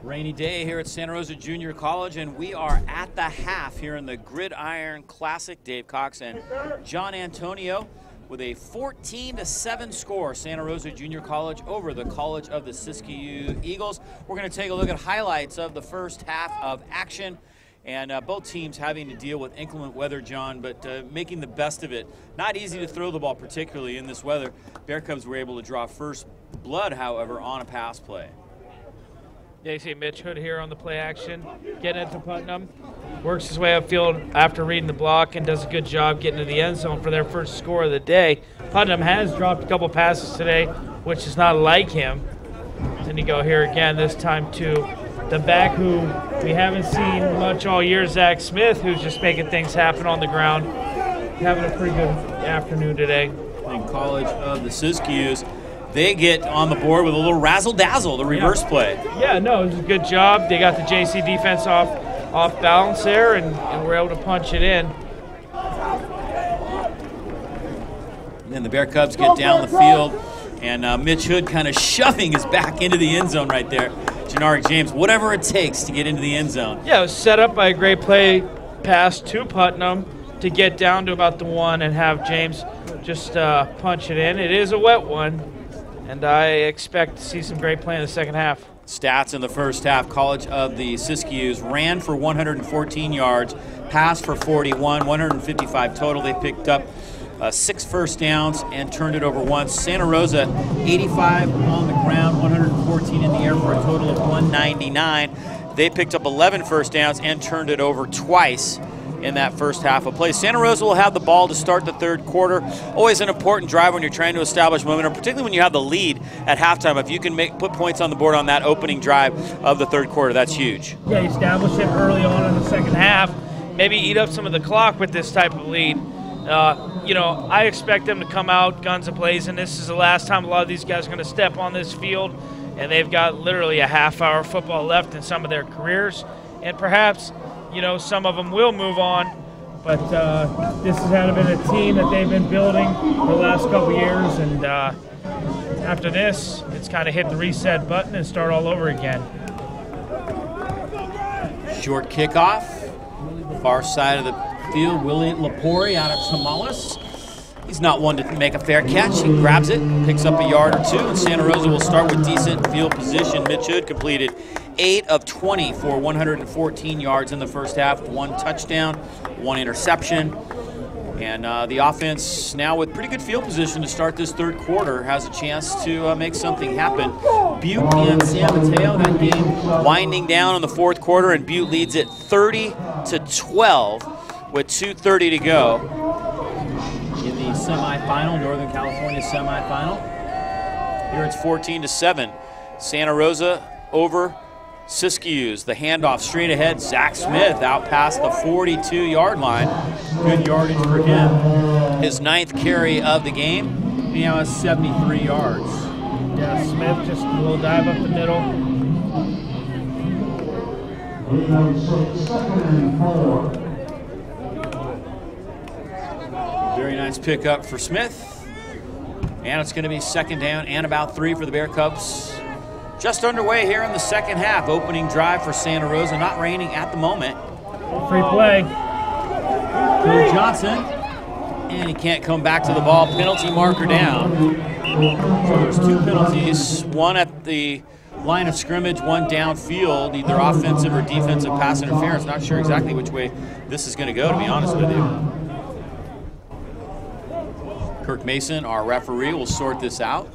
Rainy day here at Santa Rosa Junior College, and we are at the half here in the Gridiron Classic. Dave Cox and John Antonio with a 14-7 score. Santa Rosa Junior College over the College of the Siskiyous Eagles. We're going to take a look at highlights of the first half of action. And both teams having to deal with inclement weather, John, but making the best of it. Not easy to throw the ball, particularly in this weather. Bear Cubs were able to draw first blood, however, on a pass play. Yeah, you see Mitch Hood here on the play action, getting it to Putnam. Works his way upfield after reading the block and does a good job getting to the end zone for their first score of the day. Putnam has dropped a couple passes today, which is not like him. Then you go here again, this time to the back who we haven't seen much all year, Zach Smith, who's just making things happen on the ground. Having a pretty good afternoon today. In College of the Siskiyous, they get on the board with a little razzle-dazzle, the reverse play. Yeah, no, it was a good job. They got the JC defense off balance there, and were able to punch it in. And then the Bear Cubs get down the field, and Mitch Hood kind of shoving his back into the end zone right there. Jannaric James, whatever it takes to get into the end zone. Yeah, it was set up by a great play pass to Putnam to get down to about the one and have James just punch it in. It is a wet one, and I expect to see some great play in the second half. Stats in the first half: College of the Siskiyous ran for 114 yards, passed for 41, 155 total. They picked up 6 first downs and turned it over once. Santa Rosa, 85 on the ground, 114 in the air for a total of 199. They picked up 11 first downs and turned it over twice in that first half of play. Santa Rosa will have the ball to start the third quarter. Always an important drive when you're trying to establish momentum, particularly when you have the lead at halftime. If you can put points on the board on that opening drive of the third quarter, that's huge. Yeah, you establish it early on in the second half. Maybe eat up some of the clock with this type of lead. You know, I expect them to come out guns a-blazing. This is the last time a lot of these guys are going to step on this field, and they've got literally a half-hour football left in some of their careers. And perhaps, you know, some of them will move on, but this has been a team that they've been building for the last couple years, and after this, it's kind of hit the reset button and start all over again. Short kickoff, far side of the field. Willie Lapori out of Tamales. He's not one to make a fair catch. He grabs it, picks up a yard or two, and Santa Rosa will start with decent field position. Mitch Hood completed 8 of 20 for 114 yards in the first half, 1 touchdown, 1 interception. And the offense now with pretty good field position to start this third quarter has a chance to make something happen. Butte and San Mateo, that game winding down in the fourth quarter, and Butte leads it 30-12 with 2:30 to go in the semifinal, Northern California semifinal. Here it's 14-7. Santa Rosa over Siskiyous. The handoff straight ahead. Zach Smith out past the 42-yard line. Good yardage for him. His 9th carry of the game. He now has 73 yards. Yeah, Smith just a little dive up the middle. Very nice pickup for Smith. And it's going to be second down and about 3 for the Bear Cubs. Just underway here in the second half. Opening drive for Santa Rosa. Not raining at the moment. Free play. Drew Johnson. And he can't come back to the ball. Penalty marker down. So there's 2 penalties. One at the line of scrimmage, one downfield, either offensive or defensive pass interference. Not sure exactly which way this is going to go, to be honest with you. Kirk Mason, our referee, will sort this out.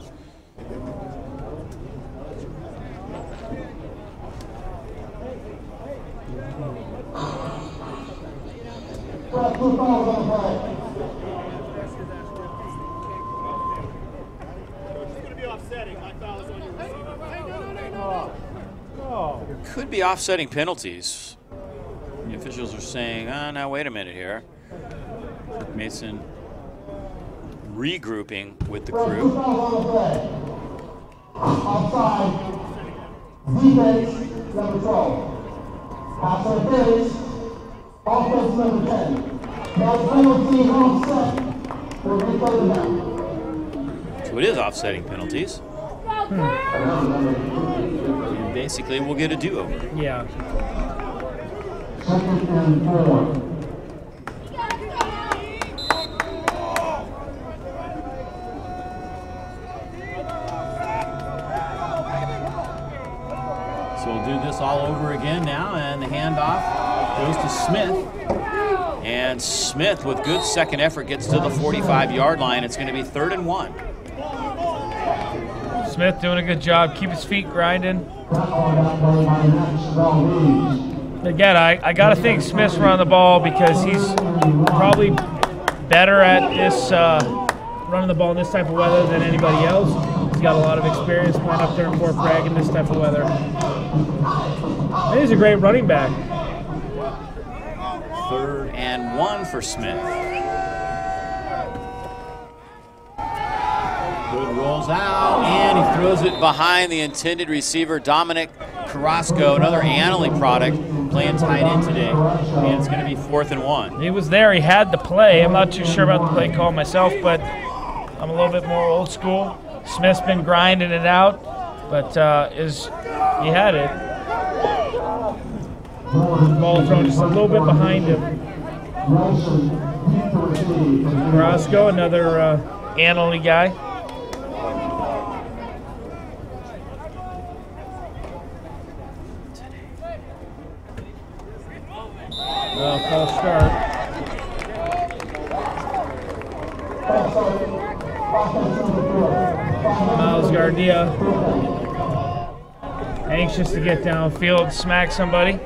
Could be offsetting penalties. The officials are saying, now wait a minute here. Kirk Mason regrouping with the crew. Outside, defense, number 12. Pass interference, offense, number 10. That's penalty offset for replay down. So it is offsetting penalties. basically will get a do-over. Yeah. 2nd and 4. So we'll do this all over again now, and the handoff goes to Smith. And Smith, with good second effort, gets to the 45-yard line. It's going to be 3rd and 1. Smith doing a good job. Keep his feet grinding. Again, I got to think Smith's running the ball because he's probably better at this running the ball in this type of weather than anybody else. He's got a lot of experience playing up there in Fort Bragg in this type of weather. And he's a great running back. 3rd and 1 for Smith. Good rolls out, and he throws it behind the intended receiver, Dominic Carrasco, another Annaly product, playing tight end today. And it's going to be 4th and 1. He was there. He had the play. I'm not too sure about the play call myself, but I'm a little bit more old school. Smith's been grinding it out, but he had it. Ball thrown just a little bit behind him. Carrasco, another Annaly guy. False start. Miles Gardia, anxious to get downfield, smack somebody.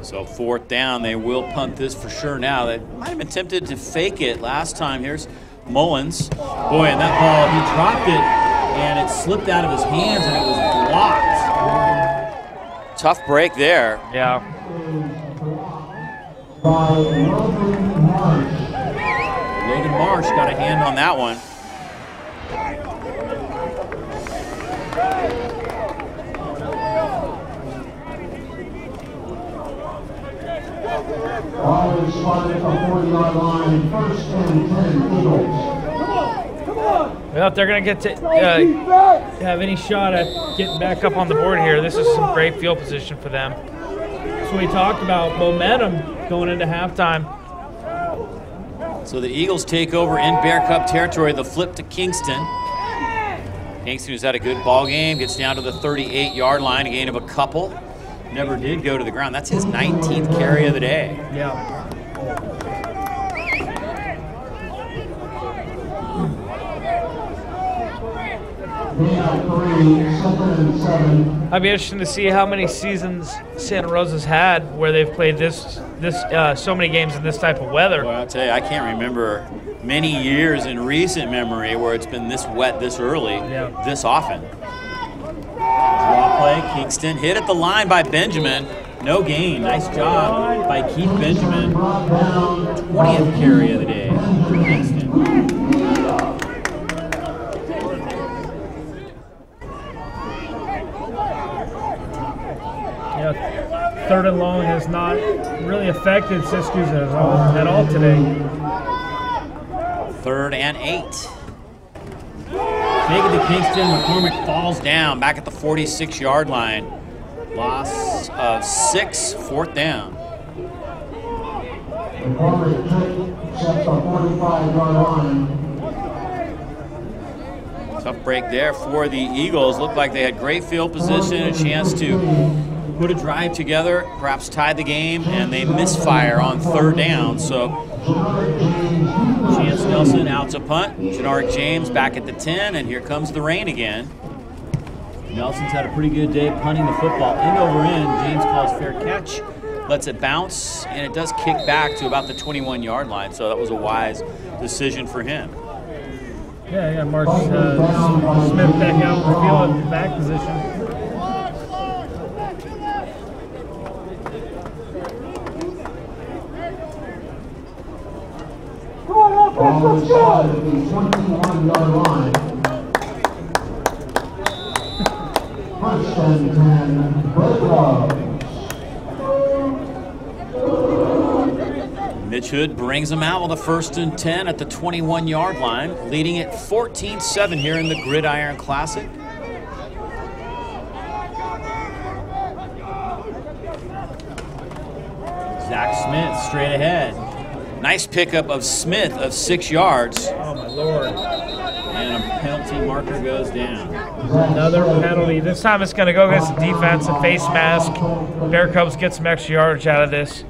So 4th down, they will punt this for sure now. They might have been tempted to fake it last time. Here's Mullins. Boy, and that ball, he dropped it, and it slipped out of his hands, and it was blocked. Tough break there. Yeah. Logan Marsh got a hand on that one. Ball is spotted at the 40-yard line. 1st and 10 Eagles. Well, if they're going to get to have any shot at getting back up on the board here, this is some great field position for them. So we talked about momentum going into halftime. So the Eagles take over in Bear Cup territory. The flip to Kingston. Kingston, who's had a good ball game, gets down to the 38-yard line, a gain of a couple. Never did go to the ground. That's his 19th carry of the day. Yeah. I'd be interested to see how many seasons Santa Rosa's had where they've played so many games in this type of weather. Well, I'll tell you, I can't remember many years in recent memory where it's been this wet this early, this often. Draw play, Kingston hit at the line by Benjamin. No gain. Nice job by Keith Benjamin. 20th carry of the day for Kingston. Yeah, 3rd and long has not really affected Siskiyous at all today. 3rd and 8. Take it to Kingston. McCormick falls down back at the 46-yard line. Loss of 6, 4th down. McCormick sets the 45-yard line. Tough break there for the Eagles. Looked like they had great field position, a chance to put a drive together, perhaps tie the game, and they misfire on 3rd down. So Chance Nelson out to punt. Jannaric James back at the 10, and here comes the rain again. Nelson's had a pretty good day punting the football end over end. James calls fair catch, lets it bounce, and it does kick back to about the 21-yard line, so that was a wise decision for him. Yeah, March Smith back out in the field in back position. Ball is shot at the 21-yard line. 1st and 10, Bulldogs. Pitch Hood brings them out with a 1st and 10 at the 21-yard line, leading it 14-7 here in the Gridiron Classic. Zach Smith straight ahead. Nice pickup of Smith of 6 yards. Oh, my Lord. And a penalty marker goes down. Another penalty. This time it's going to go against the defense, a face mask. Bear Cubs get some extra yardage out of this.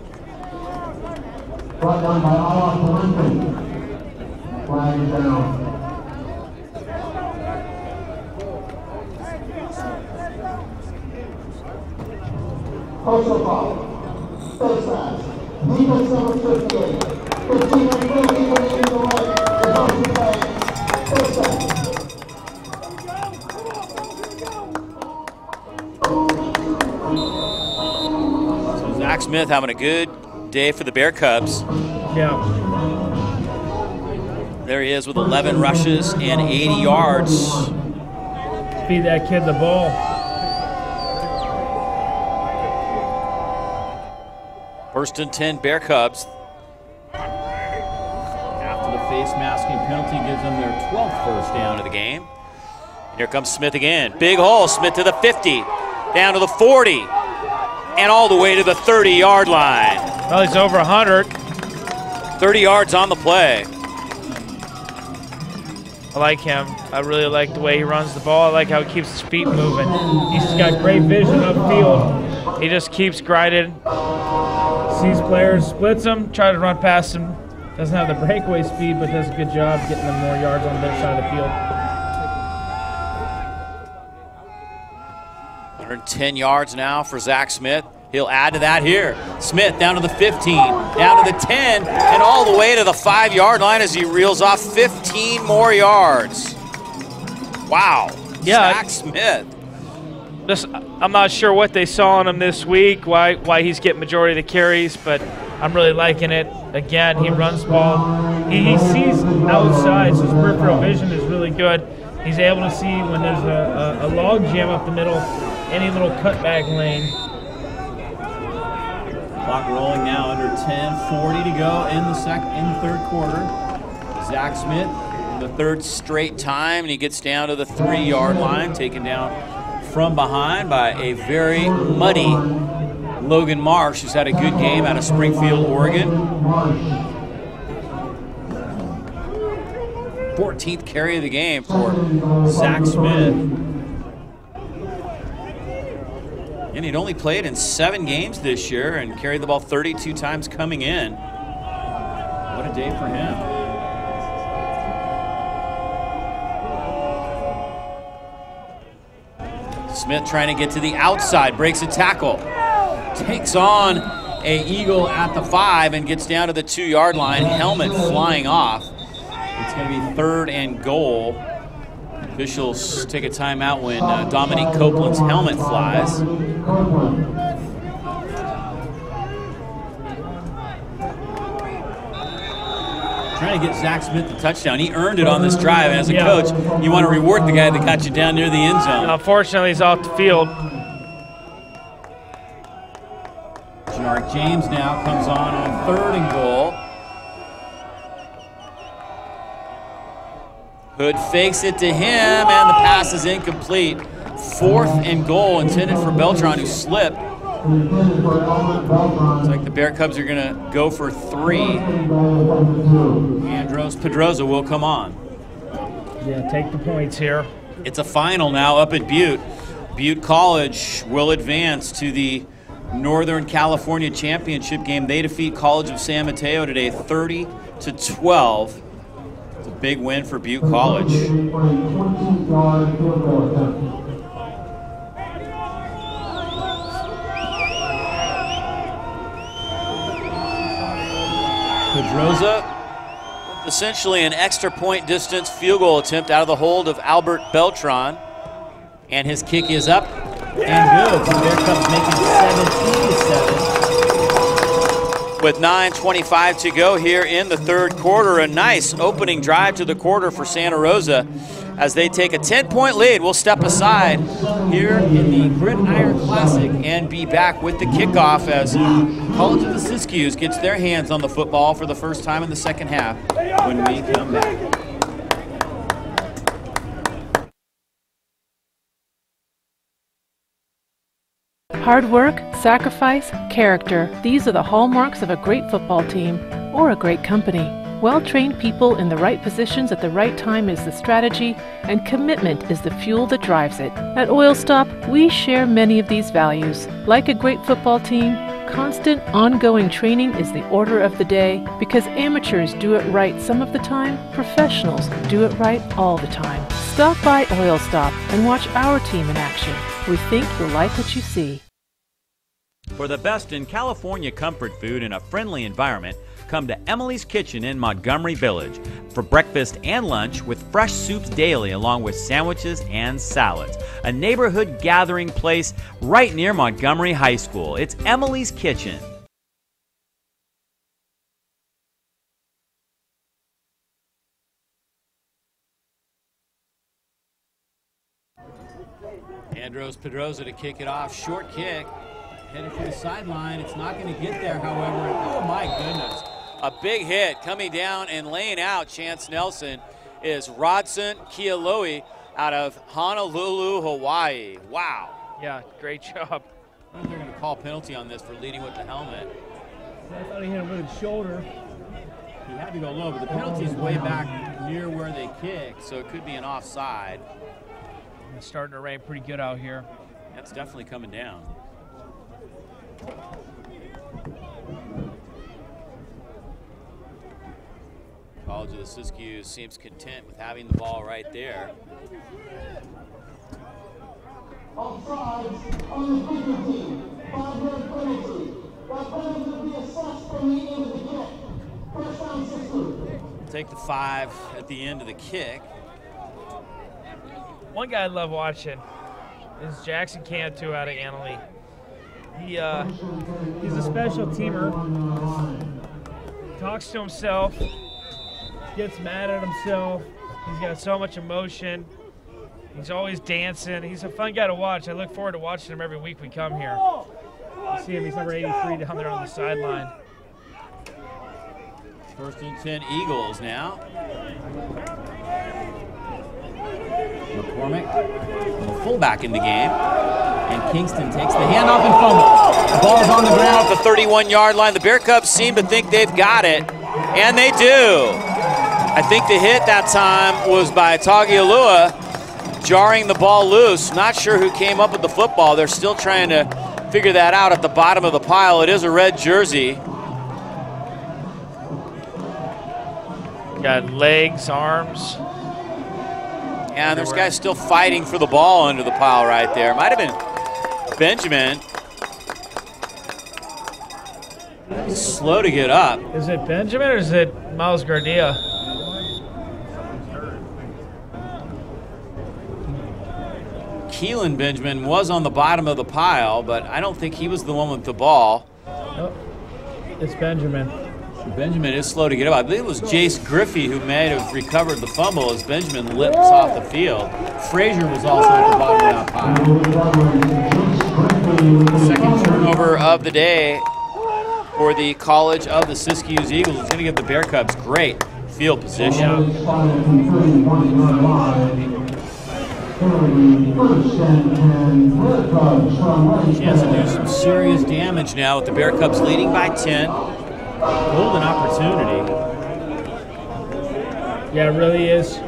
Brought down by Allah Valente. Flag is down. Also foul. Face mask. Defense number 58. 15 and 30 in the right. Is on the play. Face mask. So Zach Smith having a good day for the Bear Cubs. Yeah. There he is with 11 rushes and 80 yards. Feed that kid the ball. First and 10 Bear Cubs. After the face masking penalty gives them their 12th first down of the game. Here comes Smith again. Big hole. Smith to the 50, down to the 40, and all the way to the 30-yard line. Well, he's over 100. 30 yards on the play. I like him. I really like the way he runs the ball. I like how he keeps his feet moving. He's got great vision upfield. He just keeps grinding. Sees players, splits them, tries to run past them. Doesn't have the breakaway speed, but does a good job getting them more yards on their side of the field. 110 yards now for Zach Smith. He'll add to that here. Smith down to the 15, down to the 10, and all the way to the 5-yard line as he reels off 15 more yards. Wow. Yeah. Zach Smith. I'm not sure what they saw in him this week, why he's getting majority of the carries, but I'm really liking it. Again, he runs the ball. He sees outside, so his peripheral vision is really good. He's able to see when there's a log jam up the middle, any little cutback lane. Clock rolling now, under 10:40 to go in the third quarter. Zach Smith, the 3rd straight time, and he gets down to the 3-yard line, taken down from behind by a very muddy Logan Marsh, who's had a good game out of Springfield, Oregon. 14th carry of the game for Zach Smith. And he'd only played in 7 games this year and carried the ball 32 times coming in. What a day for him. Smith trying to get to the outside, breaks a tackle, takes on a Eagle at the 5 and gets down to the 2-yard line, helmet flying off. It's going to be 3rd and goal. Officials take a timeout when Dominique Copeland's helmet flies. Trying to get Zach Smith the touchdown. He earned it on this drive. And as a coach, you want to reward the guy that got you down near the end zone. Unfortunately, he's off the field. Jannard James now comes on 3rd and goal. Hood fakes it to him, and the pass is incomplete. 4th and goal intended for Beltran, who slipped. Looks like the Bear Cubs are going to go for 3. Andros Pedroza will come on. Yeah, take the points here. It's a final now up at Butte. Butte College will advance to the Northern California Championship game. They defeat College of San Mateo today 30-12. It's a big win for Butte College. Pedroza, essentially an extra point distance field goal attempt out of the hold of Albert Beltran. And his kick is up and good. So Bear Cubs making 17-7. with 9:25 to go here in the third quarter. A nice opening drive to the quarter for Santa Rosa as they take a 10-point lead. We'll step aside here in the Gridiron Classic and be back with the kickoff as College of the Siskiyous gets their hands on the football for the first time in the second half when we come back. Hard work, sacrifice, character. These are the hallmarks of a great football team or a great company. Well-trained people in the right positions at the right time is the strategy, and commitment is the fuel that drives it. At Oil Stop, we share many of these values. Like a great football team, constant, ongoing training is the order of the day because amateurs do it right some of the time, professionals do it right all the time. Stop by Oil Stop and watch our team in action. We think you'll like what you see. For the best in California comfort food in a friendly environment, come to Emily's Kitchen in Montgomery Village for breakfast and lunch with fresh soups daily along with sandwiches and salads. A neighborhood gathering place right near Montgomery High School. It's Emily's Kitchen. Andros Pedroza to kick it off. Short kick. Headed for the sideline. It's not going to get there, however. Oh, my goodness. A big hit coming down and laying out Chance Nelson is Rodson Kialoi out of Honolulu, Hawaii. Wow. Yeah, great job. I wonder if they're going to call penalty on this for leading with the helmet. I thought he hit him with his shoulder. He had to go low, but the penalty's way back near where they kicked, so it could be an offside. It's starting to rain pretty good out here. That's definitely coming down. College of the Siskiyous seems content with having the ball right there. Offsides on the Gridiron team. 5-yard penalty. That penalty will be assessed from the end of the kick. First down, 6-2. Take the 5 at the end of the kick. One guy I love watching is Jackson Cantu out of Annalee. He's a special teamer. Talks to himself, Gets mad at himself. he's got so much emotion. He's always dancing. He's a fun guy to watch. I look forward to watching him every week we come here. You see him, he's number 83 down there on the sideline. First and 10 Eagles now. McCormick, the fullback in the game. And Kingston takes the handoff and fumble. The ball's on the ground at the 31-yard line. The Bear Cubs seem to think they've got it, and they do. I think the hit that time was by Tagialua, jarring the ball loose. Not sure who came up with the football. They're still trying to figure that out at the bottom of the pile. It is a red jersey. Got legs, arms. And there's guys still fighting for the ball under the pile right there. Might have been Benjamin. Slow to get up. Is it Benjamin or is it Miles Gardia? Keelan Benjamin was on the bottom of the pile, but I don't think he was the one with the ball. Nope. It's Benjamin. Benjamin is slow to get up. I believe it was Jace Griffey who may have recovered the fumble as Benjamin lips off the field. Frazier was also at the bottom of that pile. Second turnover of the day for the College of the Siskiyous Eagles. It's going to give the Bear Cubs great field position. Chance to do some serious damage now with the Bear Cubs leading by 10. Golden opportunity. Yeah, it really is.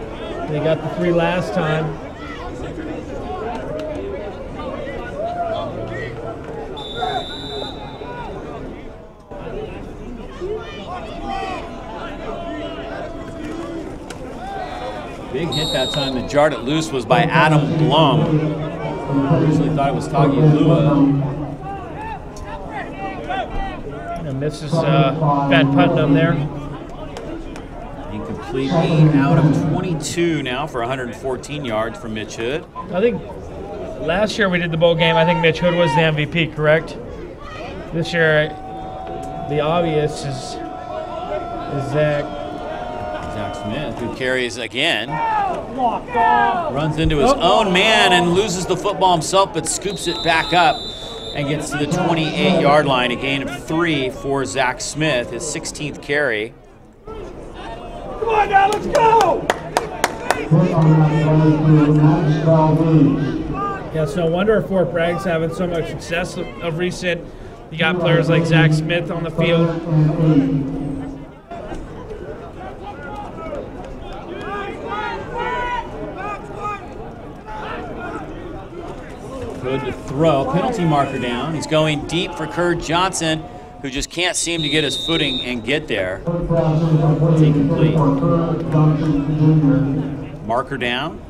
They got the 3 last time. Big hit that time that jarred it loose was by Adam Blum. Originally thought it was Tagialua. Misses Van Putnam there. Incomplete. 8 out of 22 now for 114 yards from Mitch Hood. I think last year we did the bowl game. I think Mitch Hood was the MVP, correct? This year, the obvious is Zach. Zach Smith, who carries again, runs into his own man and loses the football himself, but scoops it back up and gets to the 28-yard line. A gain of 3 for Zach Smith, his 16th carry. Come on now, let's go! Yeah, it's no wonder Fort Bragg's having so much success of recent. You got players like Zach Smith on the field. Good to throw. Penalty marker down. He's going deep for Kerr Johnson, who just can't seem to get his footing and get there. Take complete. Marker down.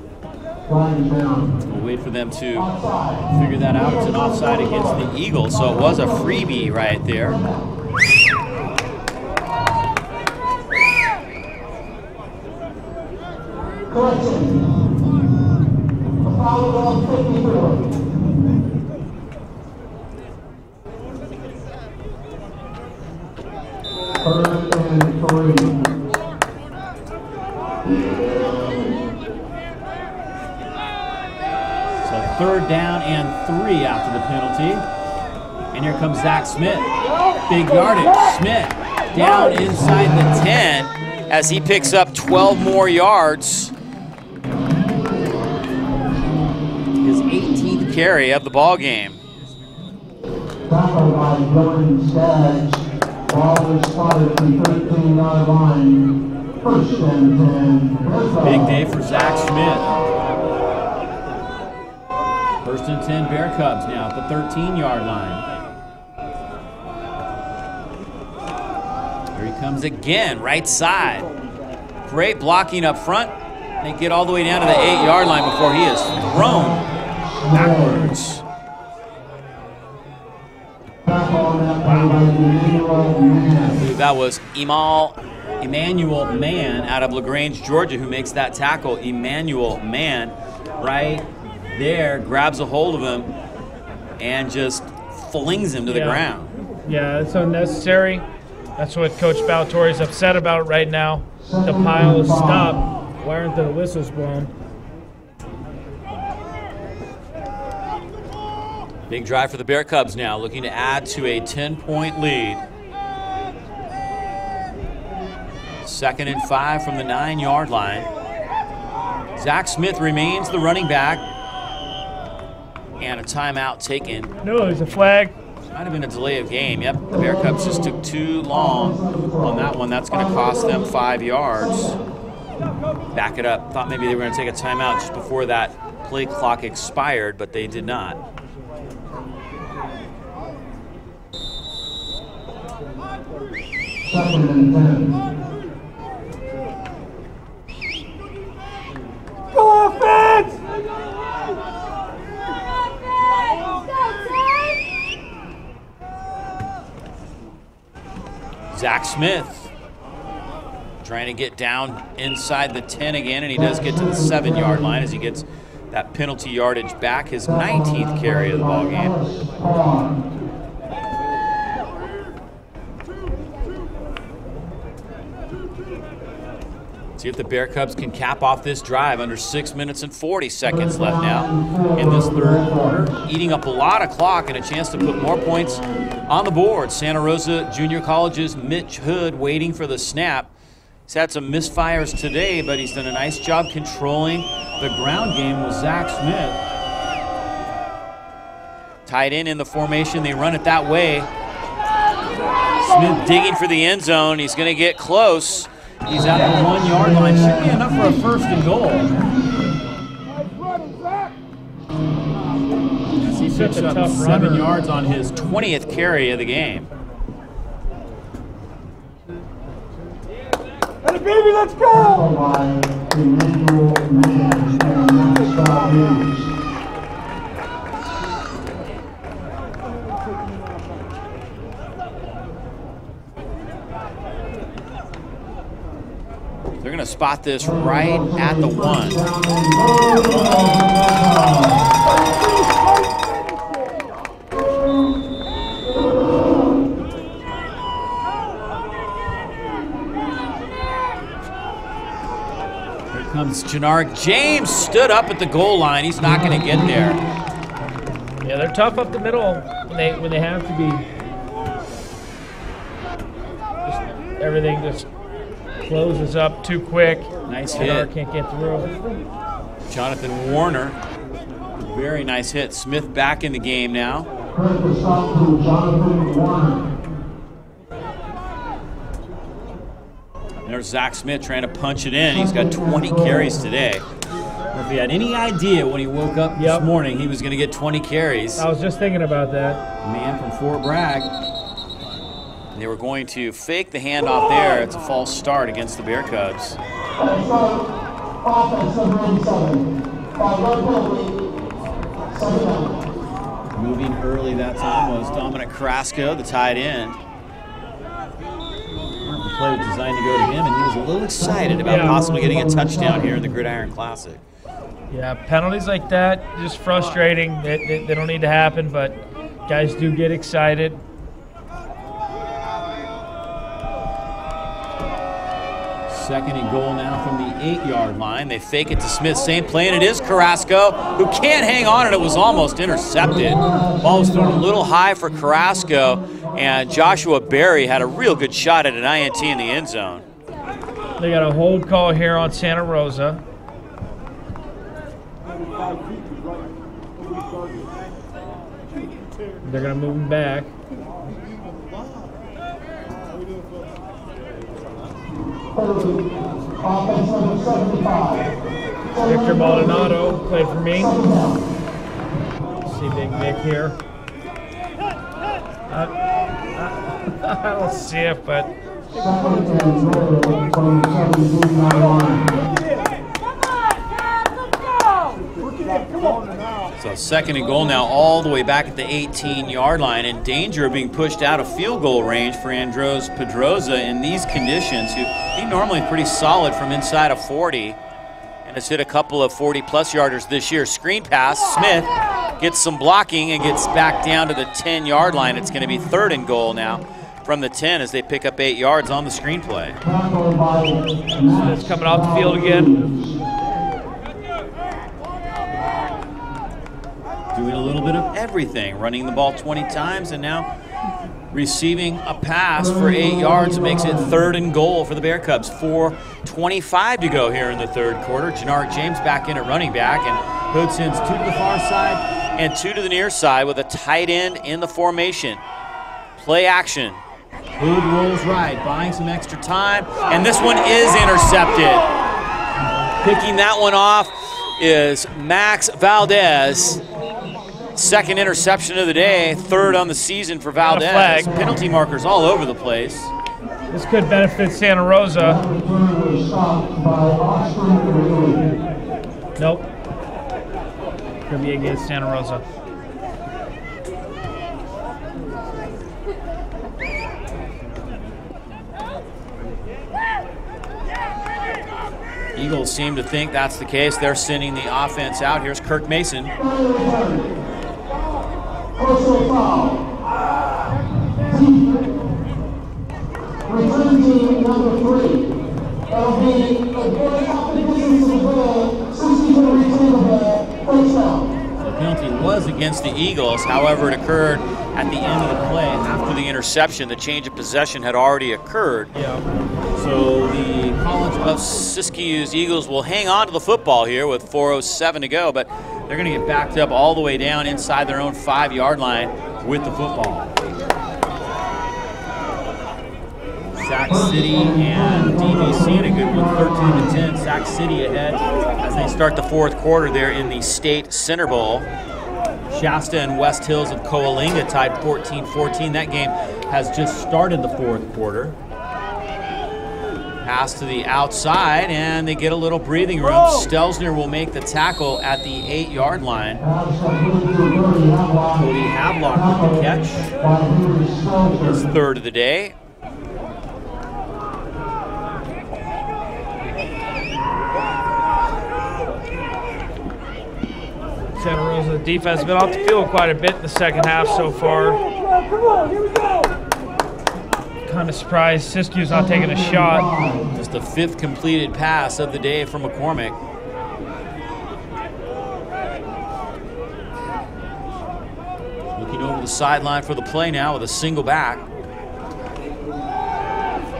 We'll wait for them to figure that out. It's an offside against the Eagles, so it was a freebie right there. Third down and 3 after the penalty. And here comes Zach Smith. Big yardage. Smith down inside the 10 as he picks up 12 more yards. His 18th carry of the ball game. Tackled by Jordan Skaggs. Ball is spotted from 13-yard line. First and 10. Big day for Zach Smith. First and 10 Bear Cubs now at the 13-yard line. Here he comes again, right side. Great blocking up front. They get all the way down to the 8-yard line before he is thrown backwards. I believe that was Emmanuel Mann out of LaGrange, Georgia, who makes that tackle. Emmanuel Mann right there, grabs a hold of him and just flings him to the ground. Yeah, it's unnecessary. That's what Coach Baltori is upset about right now. The pile is stopped. Why aren't the whistles blown? Big drive for the Bear Cubs now, looking to add to a 10-point lead. 2nd and 5 from the 9-yard line. Zach Smith remains the running back. And a timeout taken. No, there's a flag. Might have been a delay of game. Yep, the Bear Cubs just took too long on that one. That's going to cost them 5 yards. Back it up. Thought maybe they were going to take a timeout just before that play clock expired, but they did not. Second and 10. Go offense! Zach Smith trying to get down inside the 10 again, and he does get to the 7-yard line as he gets that penalty yardage back, his 19th carry of the ball game. See if the Bear Cubs can cap off this drive. Under 6 minutes and 40 seconds left now in this third quarter. Eating up a lot of clock and a chance to put more points on the board. Santa Rosa Junior College's Mitch Hood waiting for the snap. He's had some misfires today, but he's done a nice job controlling the ground game with Zach Smith. Tied in the formation. They run it that way. Smith digging for the end zone. He's going to get close. He's at the 1-yard line. Should be enough for a 1st and goal. As he picks up 7 yards on his 20th carry of the game. Hey, baby, let's go! They're going to spot this right at the 1. comes Jannard James, stood up at the goal line. He's not going to get there. Yeah, they're tough up the middle when they have to be. Everything just closes up too quick. Nice Jannard hit. can't get through. Jonathan Warner, very nice hit. Smith back in the game now. Credit the stop to Jonathan Warner. There's Zach Smith trying to punch it in. He's got 20 carries today. If he had any idea when he woke up this morning he was going to get 20 carries. I was just thinking about that. Man from Fort Bragg. They were going to fake the handoff there. It's a false start against the Bear Cubs. Offense number 87. Moving early that time was Dominic Carrasco, the tight end. The play was designed to go to him, and he was a little excited about possibly getting a touchdown here in the Gridiron Classic. Yeah, penalties like that, just frustrating. They don't need to happen, but guys do get excited. Second and goal now from the 8-yard line. They fake it to Smith. Same play, and it is Carrasco, who can't hang on, and it was almost intercepted. Ball was thrown a little high for Carrasco, and Joshua Berry had a real good shot at an INT in the end zone. They got a hold call here on Santa Rosa. They're going to move him back. Offense number 75. Victor Maldonado played for me. See Big Vic here. I don't see it, but So second and goal now all the way back at the 18-yard line, in danger of being pushed out of field goal range for Andros Pedroza in these conditions. He normally pretty solid from inside of 40 and has hit a couple of 40-plus yarders this year. Screen pass, Smith gets some blocking and gets back down to the 10-yard line. It's going to be third and goal now from the 10 as they pick up 8 yards on the screenplay. Smith's coming off the field again. Doing a little bit of everything, running the ball 20 times and now receiving a pass for 8 yards. It makes it third and goal for the Bear Cubs. 4:25 to go here in the third quarter. Jannard James back in at running back, and Hood sends 2 to the far side and 2 to the near side with a tight end in the formation. Play action. Hood rolls right, buying some extra time, and this one is intercepted. Picking that one off is Max Valdez. Second interception of the day, third on the season for Valdez. Penalty markers all over the place. This could benefit Santa Rosa. Nope. Could be against Santa Rosa. Eagles seem to think that's the case. They're sending the offense out. Here's Kirk Mason. Personal foul. Return team number 3. That'll be a very opportunity to the ball. 60 to return the ball. First down. The penalty was against the Eagles. However, it occurred at the end of the play after the interception. The change of possession had already occurred. Yeah. So the College of Siskiyous Eagles will hang on to the football here with 4:07 to go, but they're going to get backed up all the way down inside their own 5-yard line with the football. Sac City and DVC in a good one, 13-10. Sac City ahead as they start the fourth quarter there in the State Center Bowl. Shasta and West Hills of Coalinga tied 14-14. That game has just started the fourth quarter. Pass to the outside, and they get a little breathing room. Stelzner will make the tackle at the 8-yard line. Cody Havelock with the catch. His third of the day. Santa Rosa defense has been off the field quite a bit in the second half so far. kind of surprised Siskiyous not taking a shot. Just the 5th completed pass of the day from McCormick. Looking over the sideline for the play now with a single back.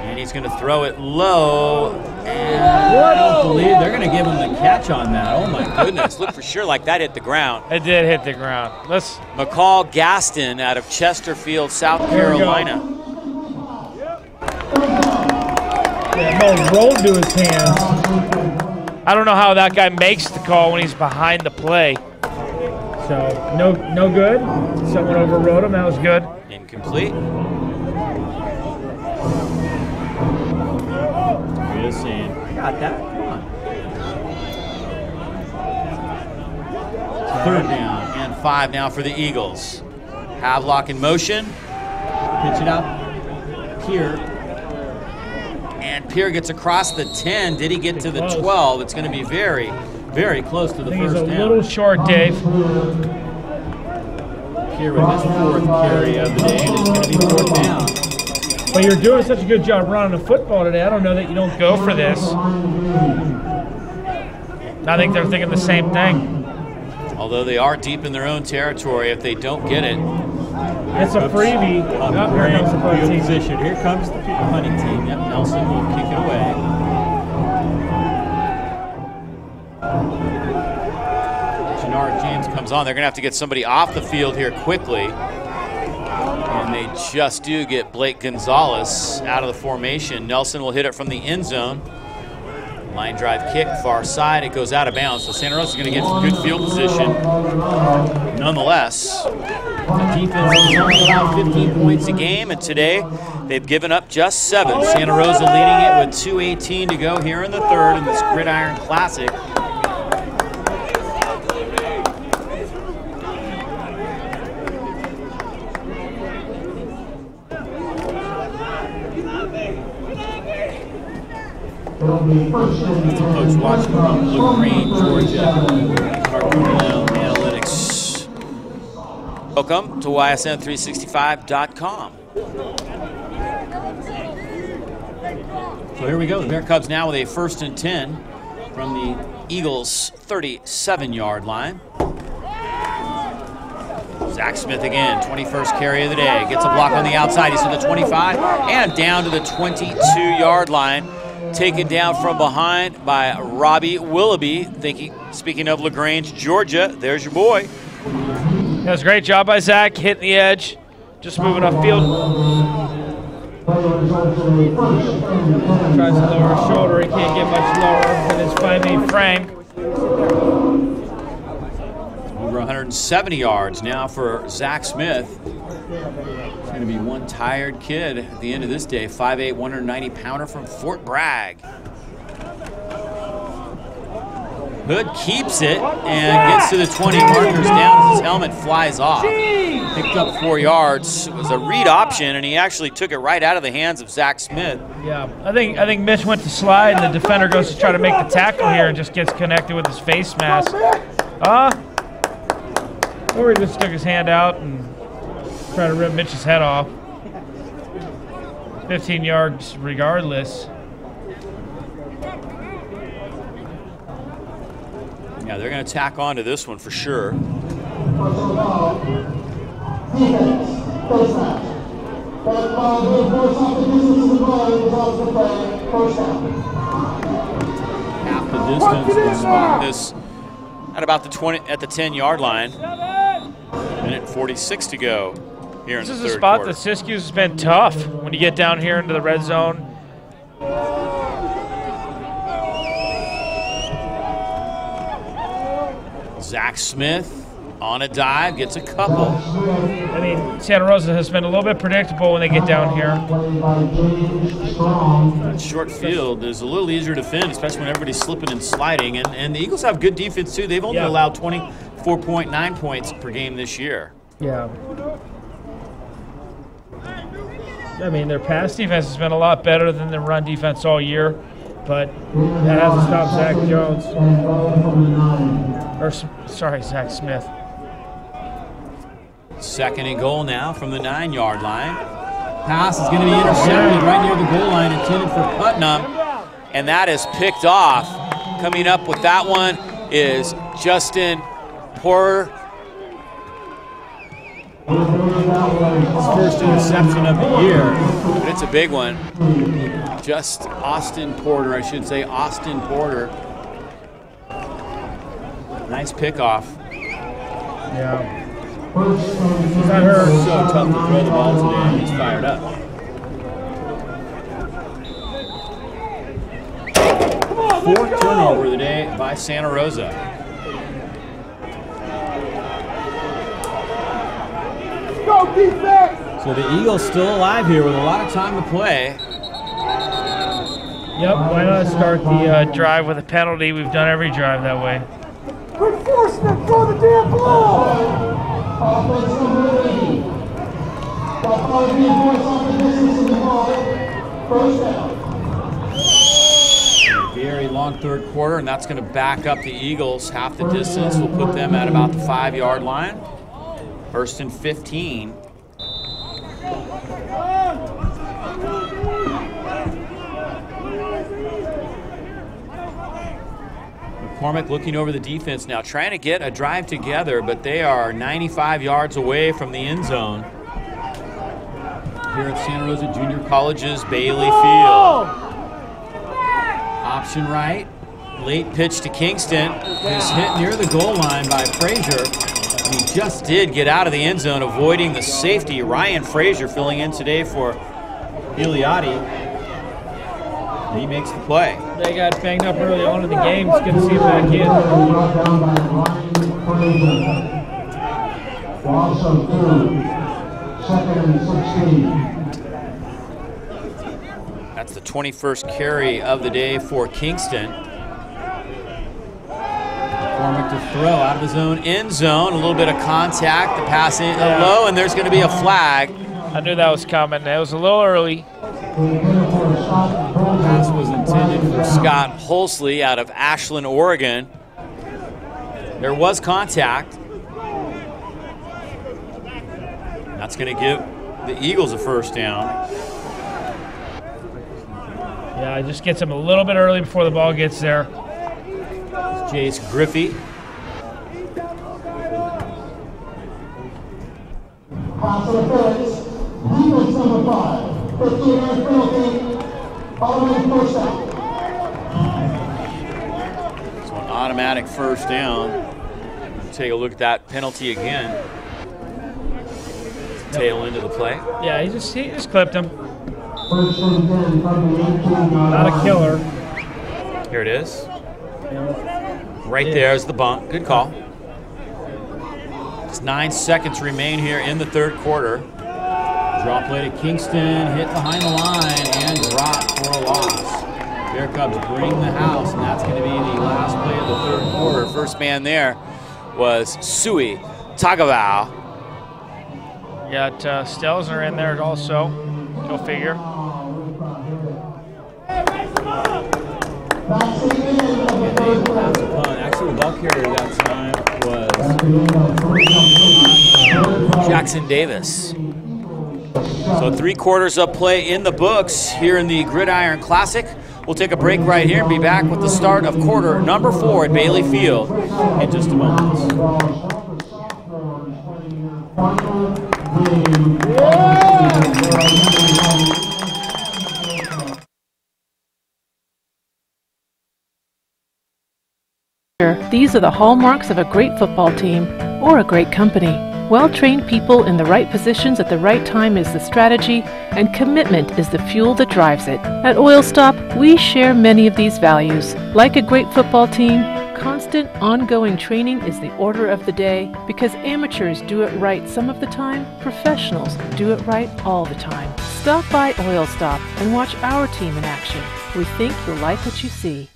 And he's going to throw it low. And I don't believe they're going to give him the catch on that. Oh, my goodness. Looked for sure like that hit the ground. It did hit the ground. McCall Gaston out of Chesterfield, South Carolina. Yeah, ball rolled to his hands. I don't know how that guy makes the call when he's behind the play. So, no good. Someone overrode him. That was good. Incomplete. Just saying, I got that. Come on. 3rd down and 5 now for the Eagles. Havelock in motion. Pitch it out. Pierre. And Pierre gets across the 10. Did he get to the 12? It's going to be very, very close to the first down. He's a little short, Dave. Pierre with his 4th carry of the day, and it's going to be 4th down. But you're doing such a good job running the football today. I don't know that you don't Go for this. I think they're thinking the same thing. Although they are deep in their own territory, if they don't get it. It's a freebie. Here comes the punting position. Here comes the punting team. Yep, Nelson will kick it away. Jannard James comes on. They're going to have to get somebody off the field here quickly. And they just do get Blake Gonzalez out of the formation. Nelson will hit it from the end zone. Line drive kick, far side. It goes out of bounds. So Santa Rosa is going to get good field position. Nonetheless, the defense is only allowed 15 points a game, and today they've given up just 7. Santa Rosa leading it with 2:18 to go here in the 3rd in this Gridiron Classic. Folks watching from LaGrange, Georgia, Cartoon Analytics. Welcome to YSN365.com. So here we go. The Bear Cubs now with a 1st and 10 from the Eagles' 37-yard line. Zach Smith again, 21st carry of the day. Gets a block on the outside. He's to the 25 and down to the 22-yard line. Taken down from behind by Robbie Willoughby. Speaking of LaGrange, Georgia, there's your boy. That was a great job by Zach, hitting the edge, just moving upfield. Tries to lower his shoulder. He can't get much lower than his 5'8" frame. Over 170 yards now for Zach Smith. It's going to be one tired kid at the end of this day. 5'8", 190-pounder from Fort Bragg. Hood keeps it and gets to the 20. Markers down as his helmet flies off. Picked up 4 yards. It was a read option, and he actually took it right out of the hands of Zach Smith. Yeah, I think Mitch went to slide, and the defender goes to try to make the tackle here and just gets connected with his face mask. Or he just took his hand out and tried to rip Mitch's head off. 15 yards regardless. Yeah, they're going to tack on to this one for sure. Half the distance to spot this at about the 10-yard line. Minute 46 to go here in the third quarter. This is a spot that Siskiyous has been tough when you get down here into the red zone. Zach Smith on a dive, gets a couple. I mean, Santa Rosa has been a little bit predictable when they get down here. Short field is a little easier to defend, especially when everybody's slipping and sliding. And the Eagles have good defense, too. They've only allowed 24.9 points per game this year. Yeah. I mean, their pass defense has been a lot better than their run defense all year, but that hasn't stopped Zach Jones. Zach Smith. 2nd and goal now from the 9-yard line. Pass is going to be intercepted right near the goal line, intended for Putnam, and that is picked off. Coming up with that one is Justin Porter. His first interception of the year, but it's a big one. Just Austin Porter, I should say Austin Porter. Nice pickoff. Yeah. He's not hurt. So tough to throw the ball today. He's fired up. Fourth turnover of the day by Santa Rosa. Go defense! So the Eagles still alive here with a lot of time to play. Yep, why not start the drive with a penalty? We've done every drive that way. Reinforcement for the damn ball! Offense number 80. Got 5 reinforcements on the distance of the ball. First down. Very long third quarter, and that's going to back up the Eagles half the distance. We'll put them at about the 5-yard line. First and 15. McCormick looking over the defense now, trying to get a drive together, but they are 95 yards away from the end zone. Here at Santa Rosa Junior College's Bailey Field. Option right, late pitch to Kingston, who's hit near the goal line by Frazier. He just did get out of the end zone, avoiding the safety. Ryan Frazier filling in today for Iliadi. He makes the play. They got banged up early on in the game. It's good to see him back in. Also third, second and 16. That's the 21st carry of the day for Kingston. McCormick to throw out of his own end zone. A little bit of contact. The pass in low, and there's going to be a flag. I knew that was coming. It was a little early. Pass was intended for Scott Holsley out of Ashland, Oregon. There was contact. That's going to give the Eagles a first down. Yeah, it just gets him a little bit early before the ball gets there. Jace Griffey. Pass interference. Defense number 5. 15-yard penalty. Automatic first down. So an automatic first down. Take a look at that penalty again. Tail into the play. Yeah, he just clipped him. First and 10 from the 18-yard Not a killer. Here it is. Right there is the bunt. Good call. Just 9 seconds remain here in the third quarter. Draw play to Kingston, hit behind the line, and dropped for a loss. Bear Cubs bring the house, and that's going to be the last play of the third quarter. First man there was Sui Tagavau. You got Stelzner in there also. Go figure. Actually, the ball carrier that time was Jackson Davis. So 3 quarters of play in the books here in the Gridiron Classic. We'll take a break right here and be back with the start of quarter number 4 at Bailey Field in just a moment. These are the hallmarks of a great football team or a great company. Well-trained people in the right positions at the right time is the strategy, and commitment is the fuel that drives it. At Oil Stop, we share many of these values. Like a great football team, constant, ongoing training is the order of the day, because amateurs do it right some of the time, professionals do it right all the time. Stop by Oil Stop and watch our team in action. We think you'll like what you see.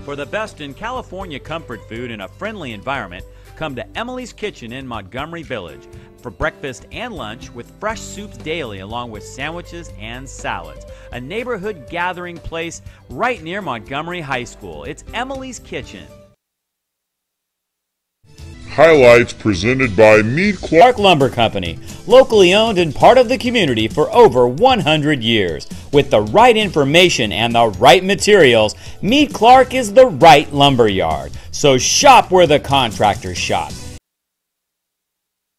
For the best in California comfort food in a friendly environment, come to Emily's Kitchen in Montgomery Village for breakfast and lunch with fresh soups daily along with sandwiches and salads. A neighborhood gathering place right near Montgomery High School. It's Emily's Kitchen. Highlights presented by Mead Clark Lumber Company, locally owned and part of the community for over 100 years. With the right information and the right materials, Mead Clark is the right lumber yard. So shop where the contractors shop. Deep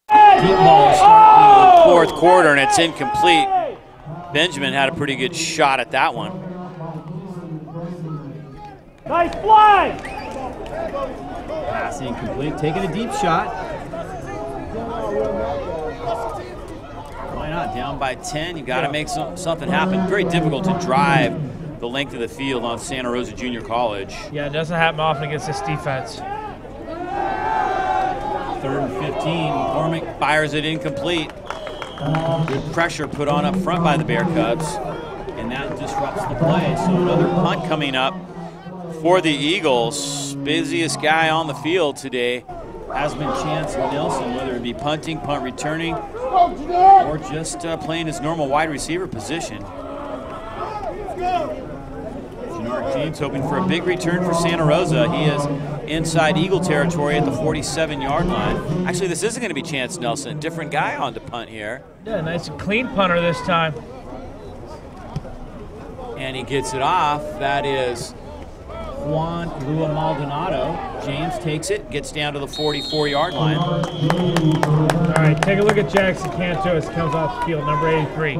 ball starting in the fourth quarter, and it's incomplete. Benjamin had a pretty good shot at that one. Nice fly! Pass incomplete, taking a deep shot. Why not? Down by 10, you got to make something happen. Very difficult to drive the length of the field on Santa Rosa Junior College. Yeah, it doesn't happen often against this defense. 3rd and 15, McCormick fires it incomplete. Good pressure put on up front by the Bear Cubs, and that disrupts the play. So another punt coming up for the Eagles. Busiest guy on the field today has been Chance Nelson, whether it be punting, punt returning, or just playing his normal wide receiver position. Jannard James hoping for a big return for Santa Rosa. He is inside Eagle territory at the 47-yard line. Actually, this isn't going to be Chance Nelson. Different guy on to punt here. Yeah, nice and clean punter this time. And he gets it off. That is Juan Lua Maldonado. James takes it, gets down to the 44-yard line. All right, take a look at Jackson Cantu as he comes off the field, number 83.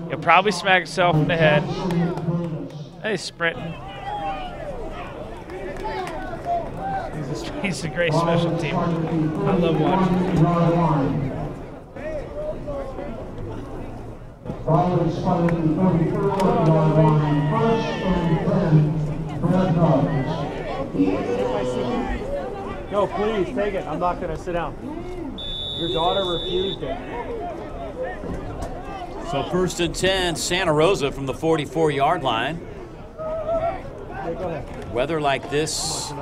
He'll probably smack himself in the head. Hey, sprinting. He's a great special teamer. I love watching him. No, please, take it. I'm not going to sit down. Your daughter refused it. So 1st and 10, Santa Rosa from the 44-yard line. Weather like this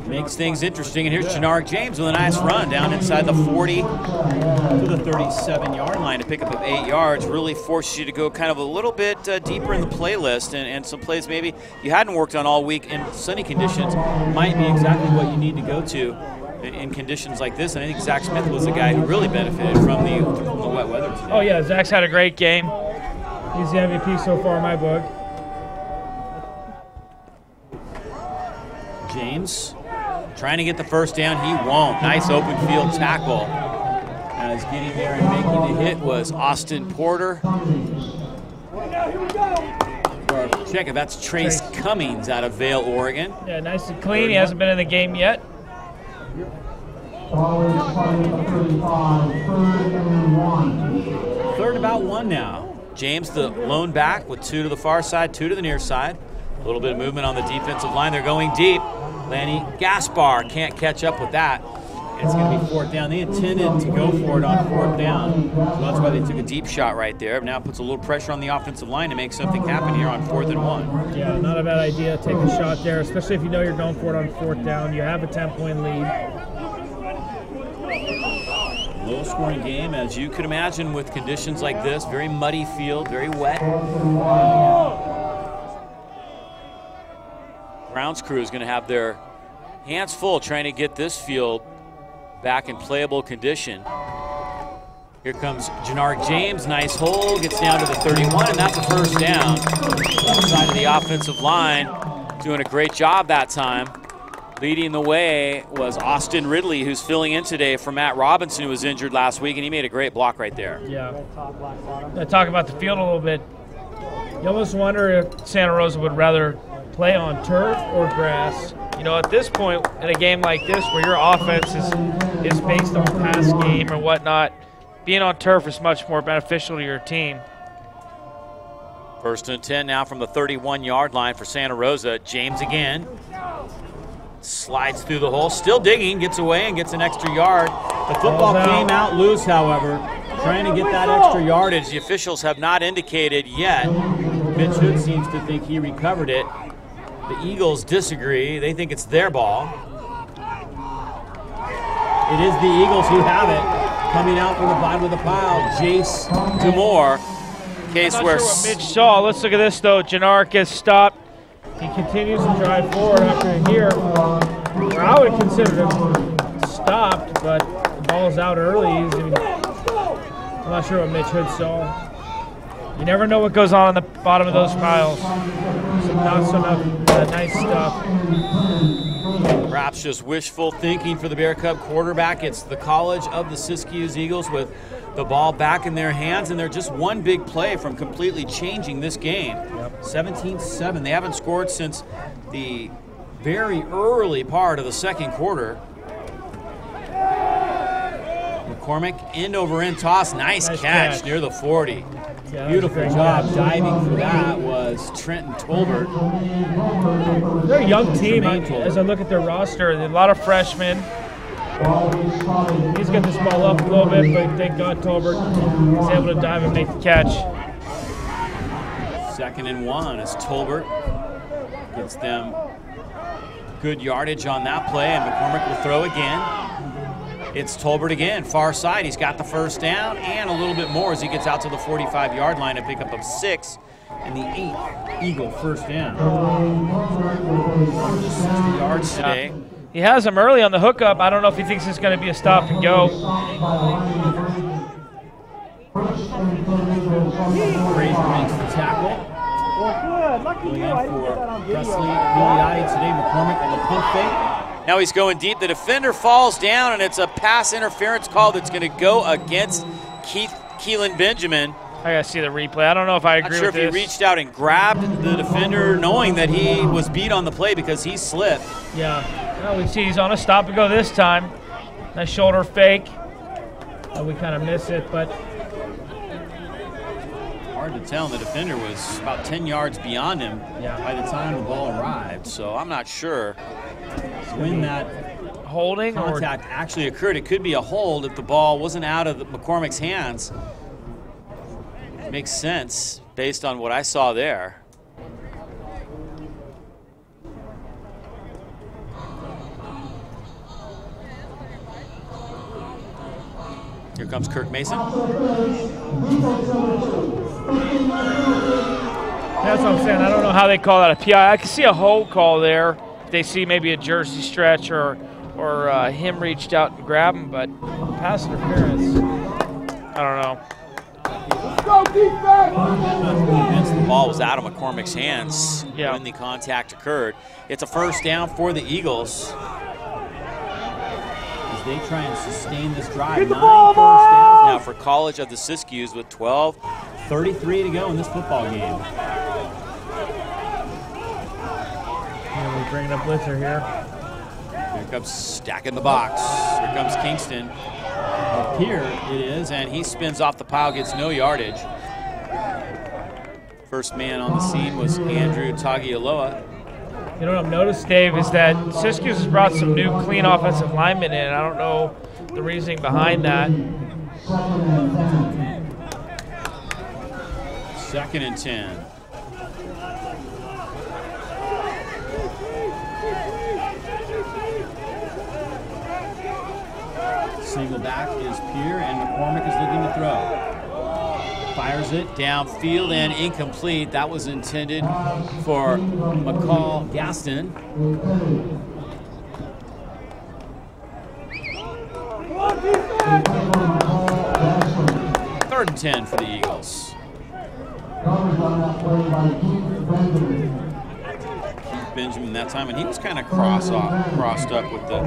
makes things interesting. And here's Jannard James with a nice run down inside the 40 to the 37-yard line to pick up 8 yards. Really forces you to go kind of a little bit deeper in the playlist, and some plays maybe you hadn't worked on all week in sunny conditions might be exactly what you need to go to in conditions like this. And I think Zach Smith was the guy who really benefited from the wet weather today. Oh, yeah, Zach's had a great game. He's the MVP so far in my book. James trying to get the first down. He won't. Nice open field tackle. As getting there and making the hit was Austin Porter. Or check it, that's Trace Cummings out of Vail, Oregon. Yeah, nice and clean. He hasn't been in the game yet. Third about 1 now. James the lone back with 2 to the far side, 2 to the near side. A little bit of movement on the defensive line. They're going deep. Lanny Gaspar can't catch up with that. It's going to be 4th down. They intended to go for it on 4th down, so that's why they took a deep shot right there. Now it puts a little pressure on the offensive line to make something happen here on 4th and 1. Yeah, not a bad idea. Take a shot there, especially if you know you're going for it on 4th down. You have a 10-point lead. Low-scoring game, as you could imagine with conditions like this. Very muddy field, very wet. Browns crew is going to have their hands full trying to get this field back in playable condition. Here comes Jannard James, nice hole, gets down to the 31, and that's a 1st down. Left side of the offensive line, doing a great job that time. Leading the way was Austin Ridley, who's filling in today for Matt Robinson, who was injured last week, and he made a great block right there. Yeah. Talk about the field a little bit. You almost wonder if Santa Rosa would rather play on turf or grass. You know, at this point in a game like this where your offense is based on pass game or whatnot, being on turf is much more beneficial to your team. 1st and 10 now from the 31-yard line for Santa Rosa. James again. Slides through the hole, still digging, gets away and gets an extra yard. The football came out loose, however, trying to get that extra yardage. The officials have not indicated yet. Mitch Hood seems to think he recovered it. The Eagles disagree. They think it's their ball. It is the Eagles who have it. Coming out from the bottom of the pile, Jace Demore. Case I'm not where sure what Mitch saw. Let's look at this, though. Jannard gets stopped. He continues to drive forward after here, where I would consider him stopped, but the ball's out early. I'm not sure what Mitch Hood saw. You never know what goes on the bottom of those piles. Some nice stuff. Perhaps just wishful thinking for the Bear Cub quarterback. It's the College of the Siskiyous Eagles with the ball back in their hands, and they're just one big play from completely changing this game. 17-7. They haven't scored since the very early part of the second quarter. McCormick, end over end toss. Nice catch near the 40. Yeah, beautiful job diving for that was Trenton Tolbert. They're a young team. As I look at their roster, a lot of freshmen. He's got this ball up a little bit, but thank God Tolbert is able to dive and make the catch. 2nd and 1 as Tolbert gets them good yardage on that play, and McCormick will throw again. It's Tolbert again, far side. He's got the first down and a little bit more as he gets out to the 45-yard line, a pickup of 6 and the 8th Eagle first down. Just 60 yards today. He has him early on the hookup. I don't know if he thinks it's going to be a stop and go. Frazier makes the tackle. Going in for Presley Gigliotti today. McCormick on the pump fake. Now he's going deep. The defender falls down, and it's a pass interference call that's going to go against Keelan Benjamin. I got to see the replay. I don't know if I agree with this. Not sure if he reached out and grabbed the defender knowing that he was beat on the play because he slipped. Yeah. Well, we see he's on a stop and go this time. Nice shoulder fake. We kind of miss it, but hard to tell. The defender was about 10 yards beyond him by the time the ball arrived. So I'm not sure when that holding contact actually occurred. It could be a hold if the ball wasn't out of McCormick's hands. It makes sense based on what I saw there. Here comes Kirk Mason. That's what I'm saying. I don't know how they call that a PI. I can see a hold call there. If they see maybe a jersey stretch or him reached out and grab him, but pass interference, I don't know. The ball was out of McCormick's hands when the contact occurred. It's a first down for the Eagles as they try and sustain this drive. 9 first downs now for College of the Siskiyous with 12:33 to go in this football game. We're bringing up blitzer here. Here comes stacking the box. Here comes Kingston. Up here it is, and he spins off the pile, gets no yardage. First man on the scene was Andrew Tagialoa. You know what I've noticed, Dave, is that Siskiyous has brought some new clean offensive linemen in. I don't know the reasoning behind that. 2nd and 10. Single back is Pierre, and McCormick is looking to throw. Fires it downfield and incomplete. That was intended for McCall Gaston. 3rd and 10 for the Eagles. Keith Benjamin that time, and he was kind of crossed up with the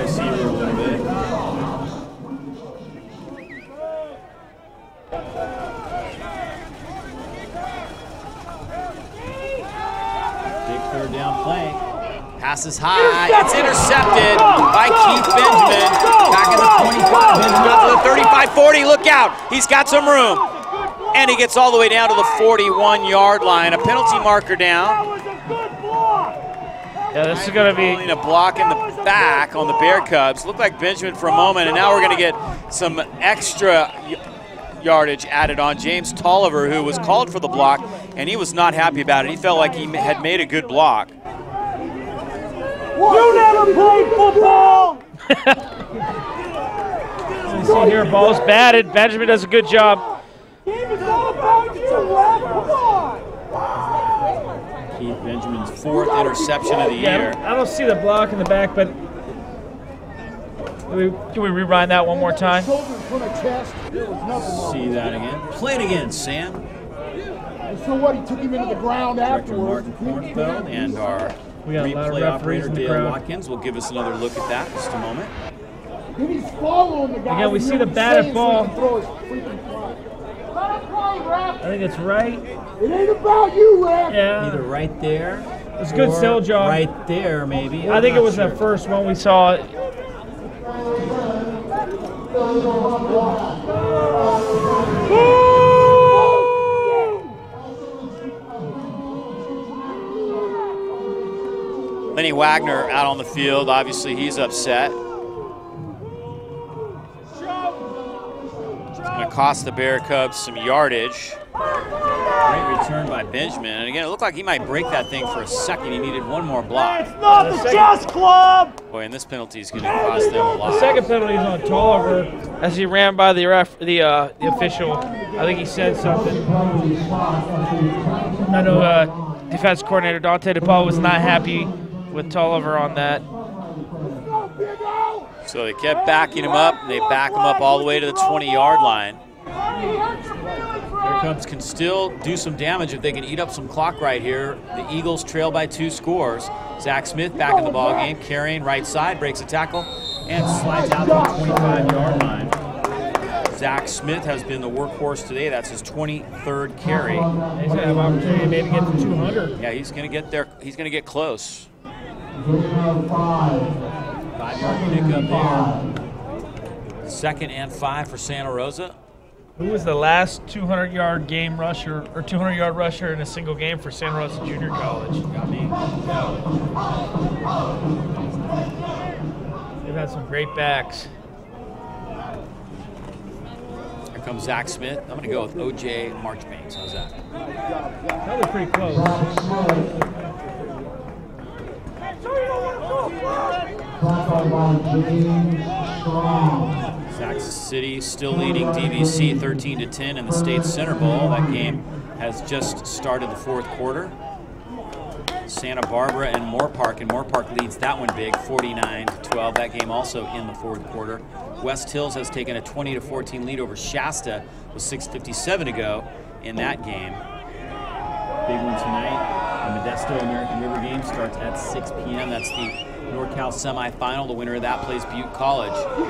receiver a little bit. Big 3rd down play. Passes high. It's intercepted by Keith Benjamin. Back in the 25. Benjamin out to the 35-40. Look out. He's got some room. And he gets all the way down to the 41-yard line. A penalty marker down. Yeah, this is going to be a block in the back on the Bear Cubs. Looked like Benjamin for a moment, and now we're going to get some extra yardage added on. James Tolliver, who was called for the block, and he was not happy about it. He felt like he had made a good block. You never played football! You see here, ball's batted. Benjamin does a good job. Keith Benjamin's 4th interception of the year. I don't see the block in the back, but Can we rewind that one more time? See that again. Play it again, Sam. So what? He took him into the ground Director afterwards. Martin Kornfeld and our We got a lot of replay referees operator in the Dale crowd. Watkins will give us another look at that in just a moment. He's following the guy. Again, we see the batted ball. I I think it's right. It ain't about you, ref. Yeah. Either right there. It's a good or still job. Right there, maybe. I think it was the first one we saw. Lenny Wagner out on the field. Obviously, he's upset. It's going to cost the Bear Cubs some yardage. Great return by Benjamin. And again, it looked like he might break that thing for a second. He needed one more block. It's not the chess club! Boy, and this penalty is going to cost them a lot. The second penalty is on Tolliver as he ran by the official. I think he said something. I know defense coordinator Dante DePaul was not happy with Tolliver on that. So they kept backing him up. They back him up all the way to the 20-yard line. Bear Cubs can still do some damage if they can eat up some clock right here. The Eagles trail by 2 scores. Zach Smith back in the ballgame, carrying right side, breaks a tackle, and slides out to the 25-yard line. Zach Smith has been the workhorse today. That's his 23rd carry. He's going to have opportunity to maybe get to 200. Yeah, he's going to get there. He's going to get close. 5-yard pickup there. 2nd and 5 for Santa Rosa. Who was the last 200-yard game rusher or 200-yard rusher in a single game for Santa Rosa Junior College? Got me. They've had some great backs. Here comes Zach Smith. I'm going to go with O.J. Marchbanks. How's that? Probably pretty close. Sac City still leading DVC 13-10 in the State Center Bowl. That game has just started the 4th quarter. Santa Barbara and Moorpark, and Moorpark leads that one big, 49-12. That game also in the 4th quarter. West Hills has taken a 20-14 lead over Shasta with 6:57 to go in that game. Big one tonight. The Modesto American River game starts at 6 p.m. That's the NorCal semifinal. The winner of that plays Butte College. He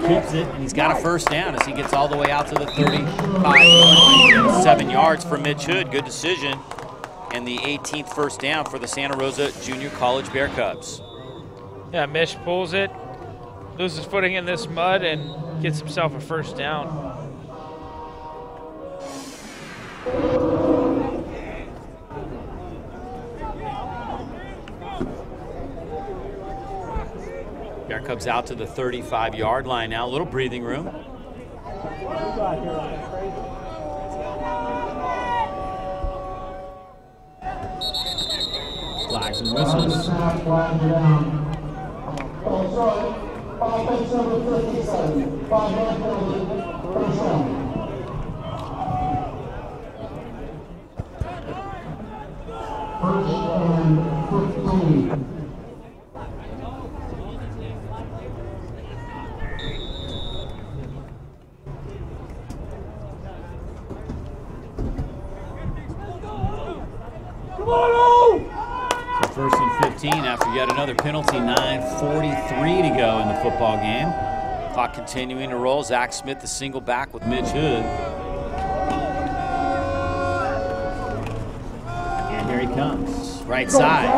keeps it, and he's got a first down as he gets all the way out to the 35. 7 yards for Mitch Hood. Good decision. And the 18th first down for the Santa Rosa Junior College Bear Cubs. Yeah, Mish pulls it, loses footing in this mud, and gets himself a first down. Bear Cubs out to the 35-yard line now. A little breathing room. Flags and whistles. First and 15. So first and 15 after yet another penalty. 9:43 to go in the football game. Clock continuing to roll. Zach Smith, the single back with Mitch Hood. And here he comes. Right side.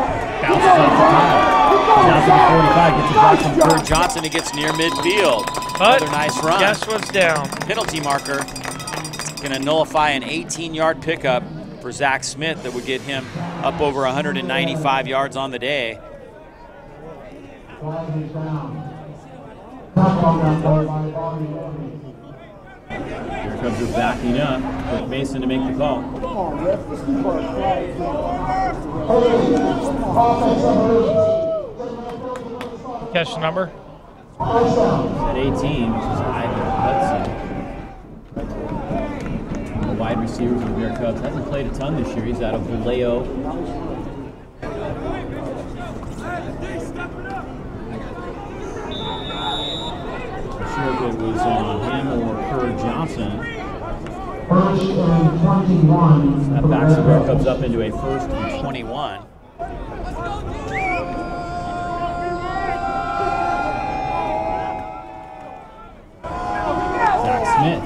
Bounces off the top. Down to the 45. Gets a block from Kurt Johnson. He gets near midfield. But another nice run. guess what's down? Penalty marker. Going to nullify an 18-yard pickup for Zach Smith that would get him up over 195 yards on the day. Here comes the backing up with Mason to make the call. Catch the number? At 18, which is Ivan Hudson. The wide receiver for the Bear Cubs. Hasn't played a ton this year. He's out of Vallejo. it was on him or Kerr Johnson. First and 21. That backs the Bear Cubs up into a 1st and 21. Zach Smith,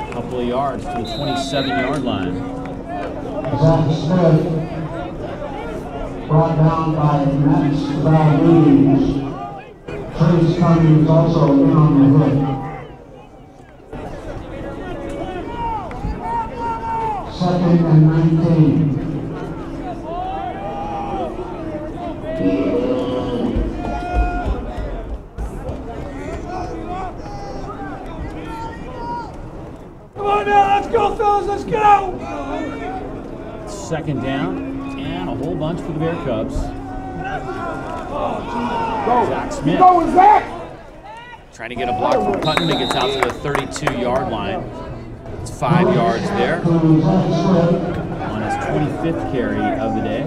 a couple of yards to the 27-yard line. Zach Smith, brought down by Max Valdez. Trace Cummings also in on the hit. Second and 19. Come on now, let's go, fellas, let's go! Second down, and a whole bunch for the Bear Cubs. Zach Smith. Trying to get a block from Putnam. He gets out to the 32-yard line. It's 5 yards there on his 25th carry of the day.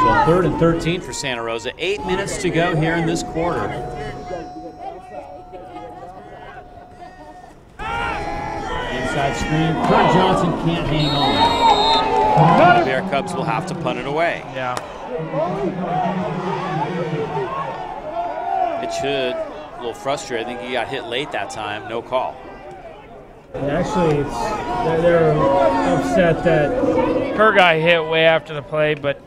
So 3rd and 13 for Santa Rosa. 8 minutes to go here in this quarter. Inside screen. Kerr Johnson can't hang on. The Bear Cubs will have to punt it away. Yeah. It should. A little frustrated. I think he got hit late that time. No call. Actually, they're upset that Kerr got hit way after the play, but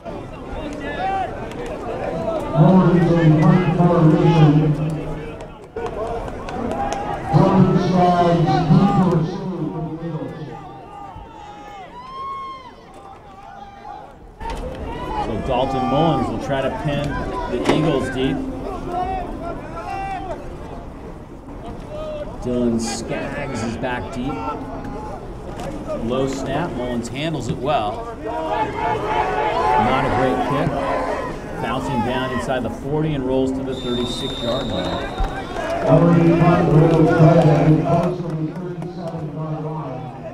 So Dalton Mullins will try to pin the Eagles deep. Dylan Skaggs is back deep. Low snap. Mullins handles it well. Not a great kick. Bouncing down inside the 40 and rolls to the 36-yard line.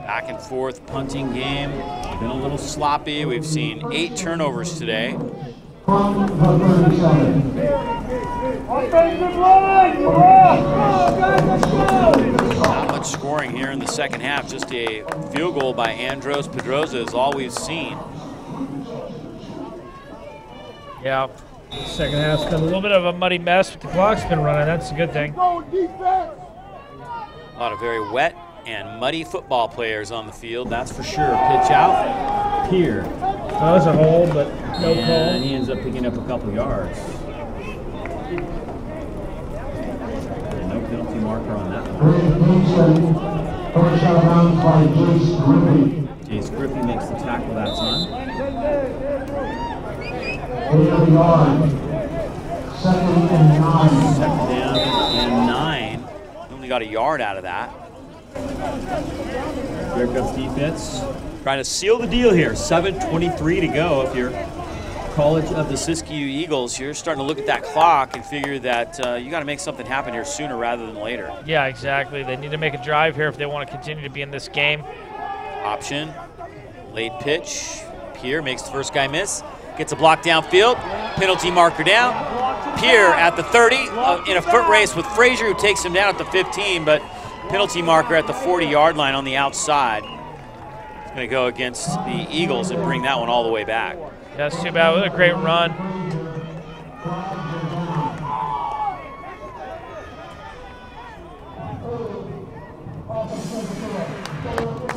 Back and forth punting game. Been a little sloppy. We've seen 8 turnovers today. Not much scoring here in the second half. Just a field goal by Andros Pedroza is all we've seen. yeah. Second half's been a little bit of a muddy mess, but the clock's been running. That's a good thing. A lot of very wet and muddy football players on the field, that's for sure. Pitch out. Pierre. that was a hole, but no call. And he ends up picking up a couple yards. And no penalty marker on that one. Jace Griffey makes the tackle that time. Second and 9. Second down and 9. Only got a yard out of that. Bear Cubs defense trying to seal the deal here. 7:23 to go. If you're College of the Siskiyous Eagles, you're starting to look at that clock and figure that you got to make something happen here sooner rather than later. Yeah, exactly. They need to make a drive here if they want to continue to be in this game. Option, late pitch. Pierre makes the first guy miss. Gets a block downfield. Penalty marker down. Pierre at the 30 in a foot race with Frazier, who takes him down at the 15, but penalty marker at the 40-yard line on the outside. It's going to go against the Eagles and bring that one all the way back. Yeah, that's too bad. What a great run.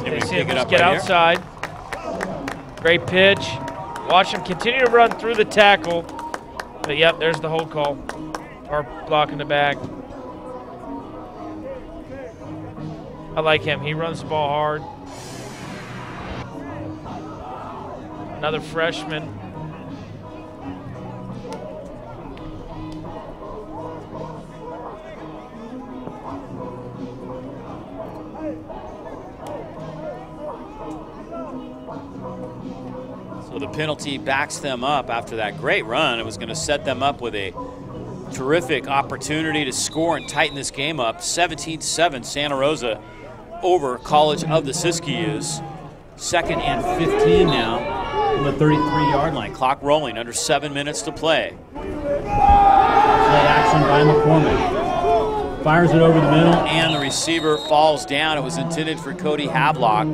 They see him just get outside. Great pitch. Watch him continue to run through the tackle. But yep, there's the hold call. Or block in the back. I like him. He runs the ball hard. Another freshman. So the penalty backs them up after that great run. It was going to set them up with a Terrific opportunity to score and tighten this game up. 17-7 Santa Rosa over College of the Siskiyous. 2nd and 15 now from the 33-yard line. Clock rolling, under 7 minutes to play. Play action by McCormick. Fires it over the middle, and the receiver falls down. It was intended for Cody Havelock.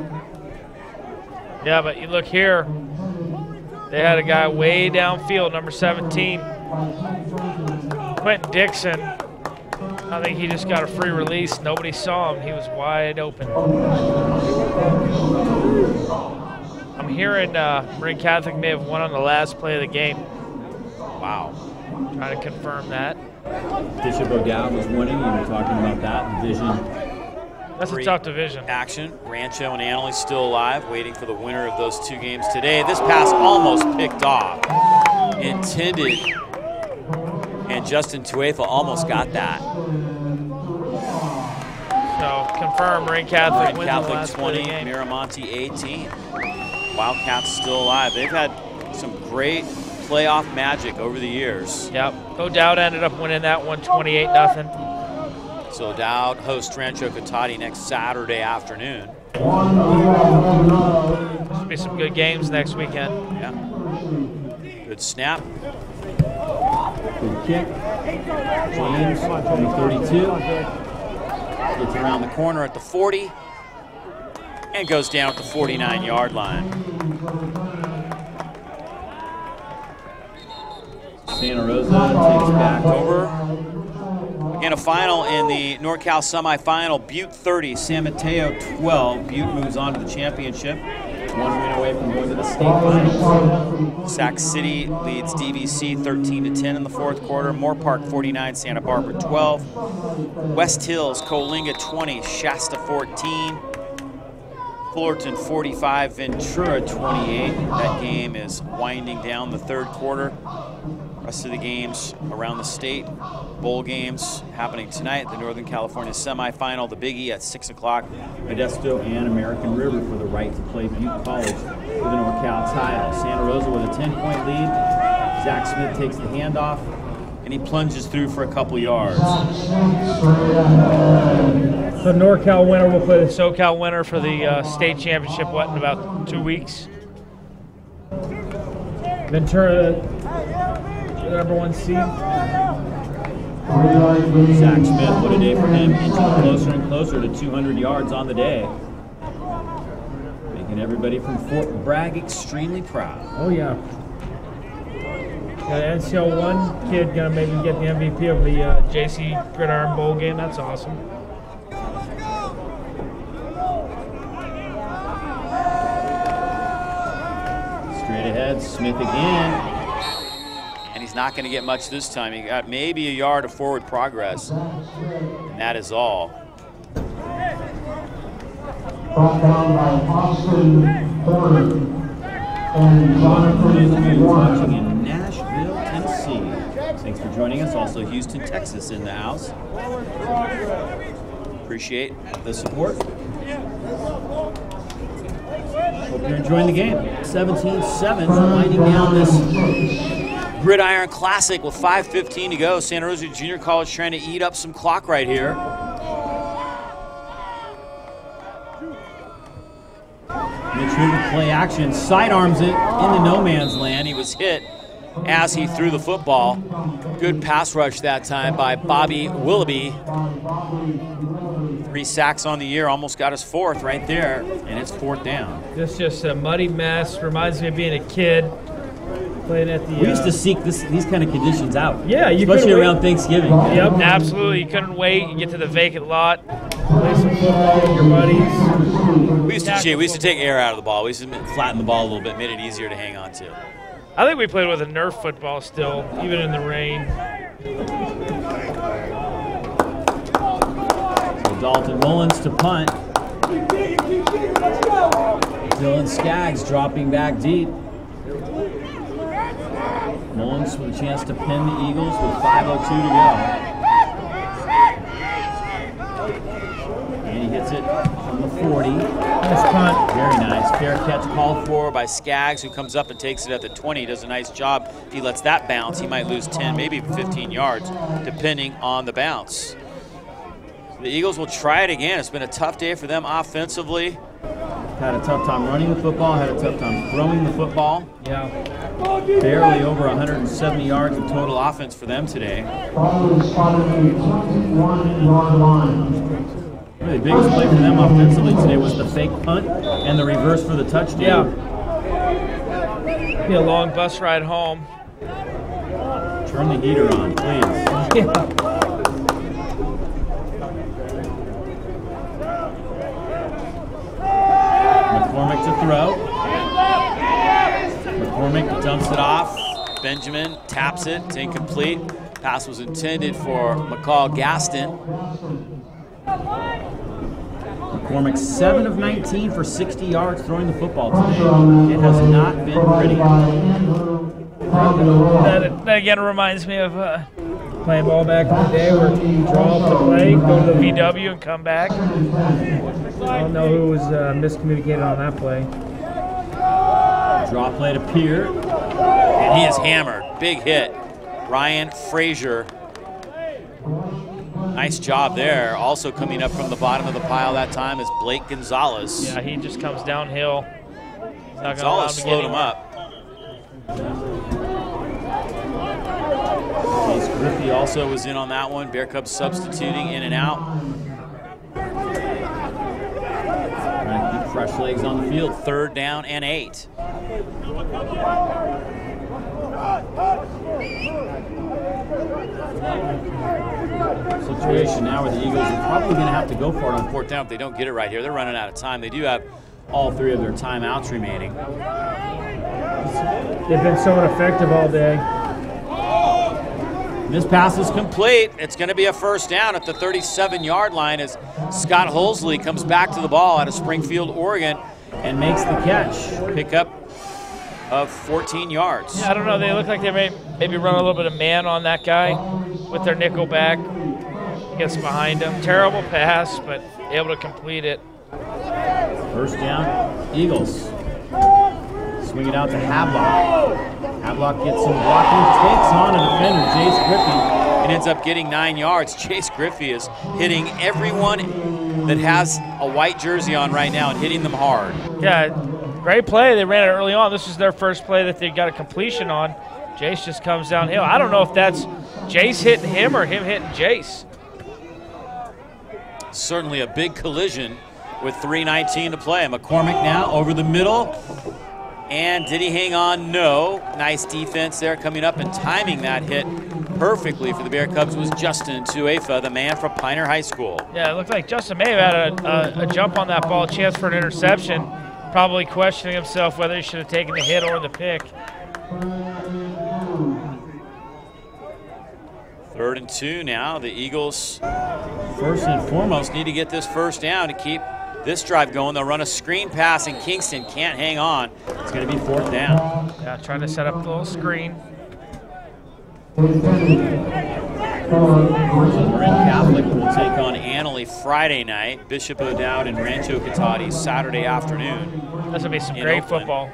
Yeah, but you look here. They had a guy way downfield, number 17. Quentin Dixon. I think he just got a free release. Nobody saw him. He was wide open. I'm hearing Marin Catholic may have won on the last play of the game. Wow. Trying to confirm that. Bishop O'Dowd was winning. You were talking about that division. That's a tough division. Action. Rancho and Annalise still alive, waiting for the winner of those 2 games today. This pass almost picked off. Intended. And Justin Tuefa almost got that. So confirm Marin Catholic wins Catholic the last 20, game. Miramonte 18. Wildcats still alive. They've had some great playoff magic over the years. Yep. O'Dowd ended up winning that one 28-0. So O'Dowd hosts Rancho Cotati next Saturday afternoon. Should be some good games next weekend. Yeah. Good snap. Good kick. James, number 32. Gets around the corner at the 40 and goes down at the 49-yard line. Santa Rosa takes back over. Again, a final in the NorCal semifinal. Butte 30, San Mateo 12. Butte moves on to the championship. 1 win away from going to the state finals. Sac City leads DVC 13-10 in the 4th quarter. Moore Park 49, Santa Barbara 12. West Hills, Coalinga 20, Shasta 14. Fullerton 45, Ventura 28. That game is winding down the 3rd quarter. Rest of the games around the state. Bowl games happening tonight. The Northern California semifinal, the Big E at 6 o'clock. Modesto and American River for the right to play Butte College for the NorCal title. Santa Rosa with a 10-point lead. Zach Smith takes the handoff, and he plunges through for a couple yards. The NorCal winner will play the SoCal winner for the state championship, what, in about 2 weeks? Ventura, the number 1 seed. Zach Smith, what a day for him, inching closer and closer to 200 yards on the day. Making everybody from Fort Bragg extremely proud. Oh, yeah. Got an NCL 1 kid gonna maybe get the MVP of the JC Gridiron Bowl game. That's awesome. Straight ahead, Smith again. And he's not going to get much this time. He got maybe a yard of forward progress. And that is all. Brought down by Austin Porter and Jonathan Warren. Watching in Nashville, Tennessee. Thanks for joining us. Also Houston, Texas in the house. Appreciate the support. Hope you're enjoying the game. 17-7, winding down this Gridiron Classic with 5:15 to go. Santa Rosa Junior College trying to eat up some clock right here. Mitch Hoover play action, sidearms it into no man's land. He was hit as he threw the football. Good pass rush that time by Bobby Willoughby. 3 sacks on the year, almost got his 4th right there, and it's 4th down. This just a muddy mess. Reminds me of being a kid playing at the. We used to seek these kind of conditions out. Yeah, you especially around Thanksgiving. Yep, absolutely. You couldn't wait. You get to the vacant lot, play some football with your buddies. We used to cheat. We used to take air out of the ball. We used to flatten the ball a little bit, made it easier to hang on to. I think we played with a Nerf football still, even in the rain. So Dalton Mullins to punt. Dylan Skaggs dropping back deep. Mullins with a chance to pin the Eagles with 5:02 to go. And he hits gets it from the 40. Nice punt. Very nice. Fair catch called for by Skaggs, who comes up and takes it at the 20. Does a nice job. If he lets that bounce, he might lose 10, maybe 15 yards, depending on the bounce. The Eagles will try it again. It's been a tough day for them offensively. Had a tough time running the football, had a tough time throwing the football. Yeah. Barely over 170 yards of total offense for them today. Ball is spotted at the 21-yard line. Really, the biggest play for them offensively today was the fake punt and the reverse for the touchdown. Yeah. Be a long bus ride home. Turn the heater on, please. McCormick to throw. McCormick dumps it off. Benjamin taps it. It's incomplete. Pass was intended for McCall Gaston. McCormick 7 of 19 for 60 yards throwing the football today. It has not been pretty. That again reminds me of playing ball back in the day where you draw up the play, go to the VW, and come back. I don't know who was miscommunicated on that play. Draw play to Peer, and he is hammered. Big hit. Ryan Frazier. Nice job there. Also coming up from the bottom of the pile that time is Blake Gonzalez. Yeah, he just comes downhill. Gonzalez slowed him up. Chase Griffey also was in on that one. Bear Cubs substituting in and out. Trying to keep fresh legs on the field. 3rd down and 8. Situation now where the Eagles are probably going to have to go for it on 4th down if they don't get it right here. They're running out of time. They do have all 3 of their timeouts remaining. They've been so ineffective all day. This pass is complete. It's going to be a 1st down at the 37-yard line as Scott Holsley comes back to the ball out of Springfield, Oregon, and makes the catch. Pickup of 14 yards. Yeah, I don't know. They look like they may maybe run a little bit of man on that guy with their nickel back. Gets behind him. Terrible pass, but able to complete it. 1st down, Eagles. Swing it out to Hablock. Hablock gets some blocking, takes on a defender, Jace Griffey, and ends up getting 9 yards. Jace Griffey is hitting everyone that has a white jersey on right now and hitting them hard. Yeah, great play. They ran it early on. This is their first play that they got a completion on. Jace just comes downhill. I don't know if that's Jace hitting him or him hitting Jace. Certainly a big collision with 3:19 to play. McCormick now over the middle. And did he hang on? No. Nice defense there coming up and timing that hit perfectly for the Bear Cubs was Justin Tuefa, the man from Pioneer High School. Yeah, it looked like Justin may have had a jump on that ball, chance for an interception, probably questioning himself whether he should have taken the hit or the pick. 3rd and 2 now. The Eagles, first and foremost, need to get this 1st down to keep this drive going. They'll run a screen pass, and Kingston can't hang on. It's going to be 4th down. Yeah, trying to set up a little screen. Marin Catholic will take on Annalee Friday night. Bishop O'Dowd and Rancho Cotati Saturday afternoon. That's going to be some great football.